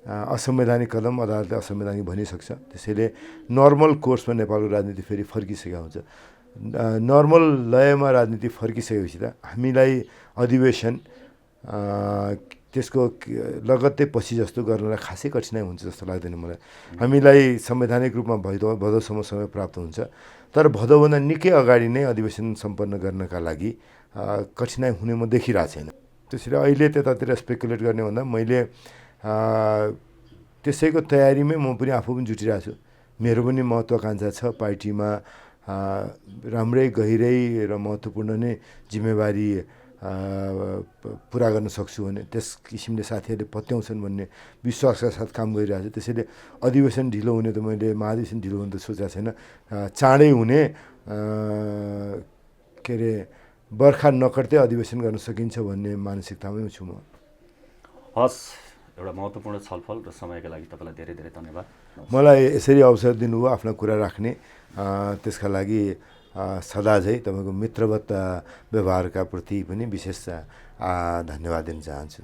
असंवैधानिक कदम अदालतले असंवैधानिक भनिसक्छ। त्यसैले नर्मल कोर्समा नेपालको राजनीति फेरि फर्किसकेको हुन्छ। नर्मल लयमा राजनीति फर्किसकेपछि त हामीलाई अधिवेशन त्यसको लगत्तै पछि जस्तो गर्नलाई खासै कठिनाइ हुन्छ जस्तो लाग्दैन मलाई। हामीलाई संवैधानिक रूपमा भदौसम्म समय प्राप्त हुन्छ, तर भदौभन्दा निकै अगाडि नै अधिवेशन सम्पन्न गर्नका लागि कठिनाइ हुने म देखिरहेको छैन। त्यसैले अहिले त्यतातिर स्पेकुलेट गर्ने भन्दा मैले त्यसैको तयारीमै म पनि आफू पनि जुटिरहेको छु। मेरो पनि महत्त्वाकाङ्क्षा छ पार्टीमा राम्रै गहिरै र महत्त्वपूर्ण नै जिम्मेवारी पुरा गर्न सक्छु भने त्यस किसिमले साथीहरूले पत्याउँछन् भन्ने विश्वासका साथ काम गरिरहेको छु। त्यसैले अधिवेशन ढिलो हुने त मैले महाधिवेशन ढिलो हुने त सोचेको छैन। चाँडै हुने के अरे बर्खा नकट्दै अधिवेशन गर्न सकिन्छ भन्ने मानसिकतामै छु म। हस्, एउटा महत्त्वपूर्ण छलफल र समयका लागि तपाईँलाई धेरै धेरै धन्यवाद। मलाई यसरी अवसर दिनुभयो आफ्ना कुरा राख्ने, त्यसका लागि सदा चाहिँ तपाईँको मित्रवत व्यवहारका प्रति पनि विशेष धन्यवाद दिन चाहन्छु।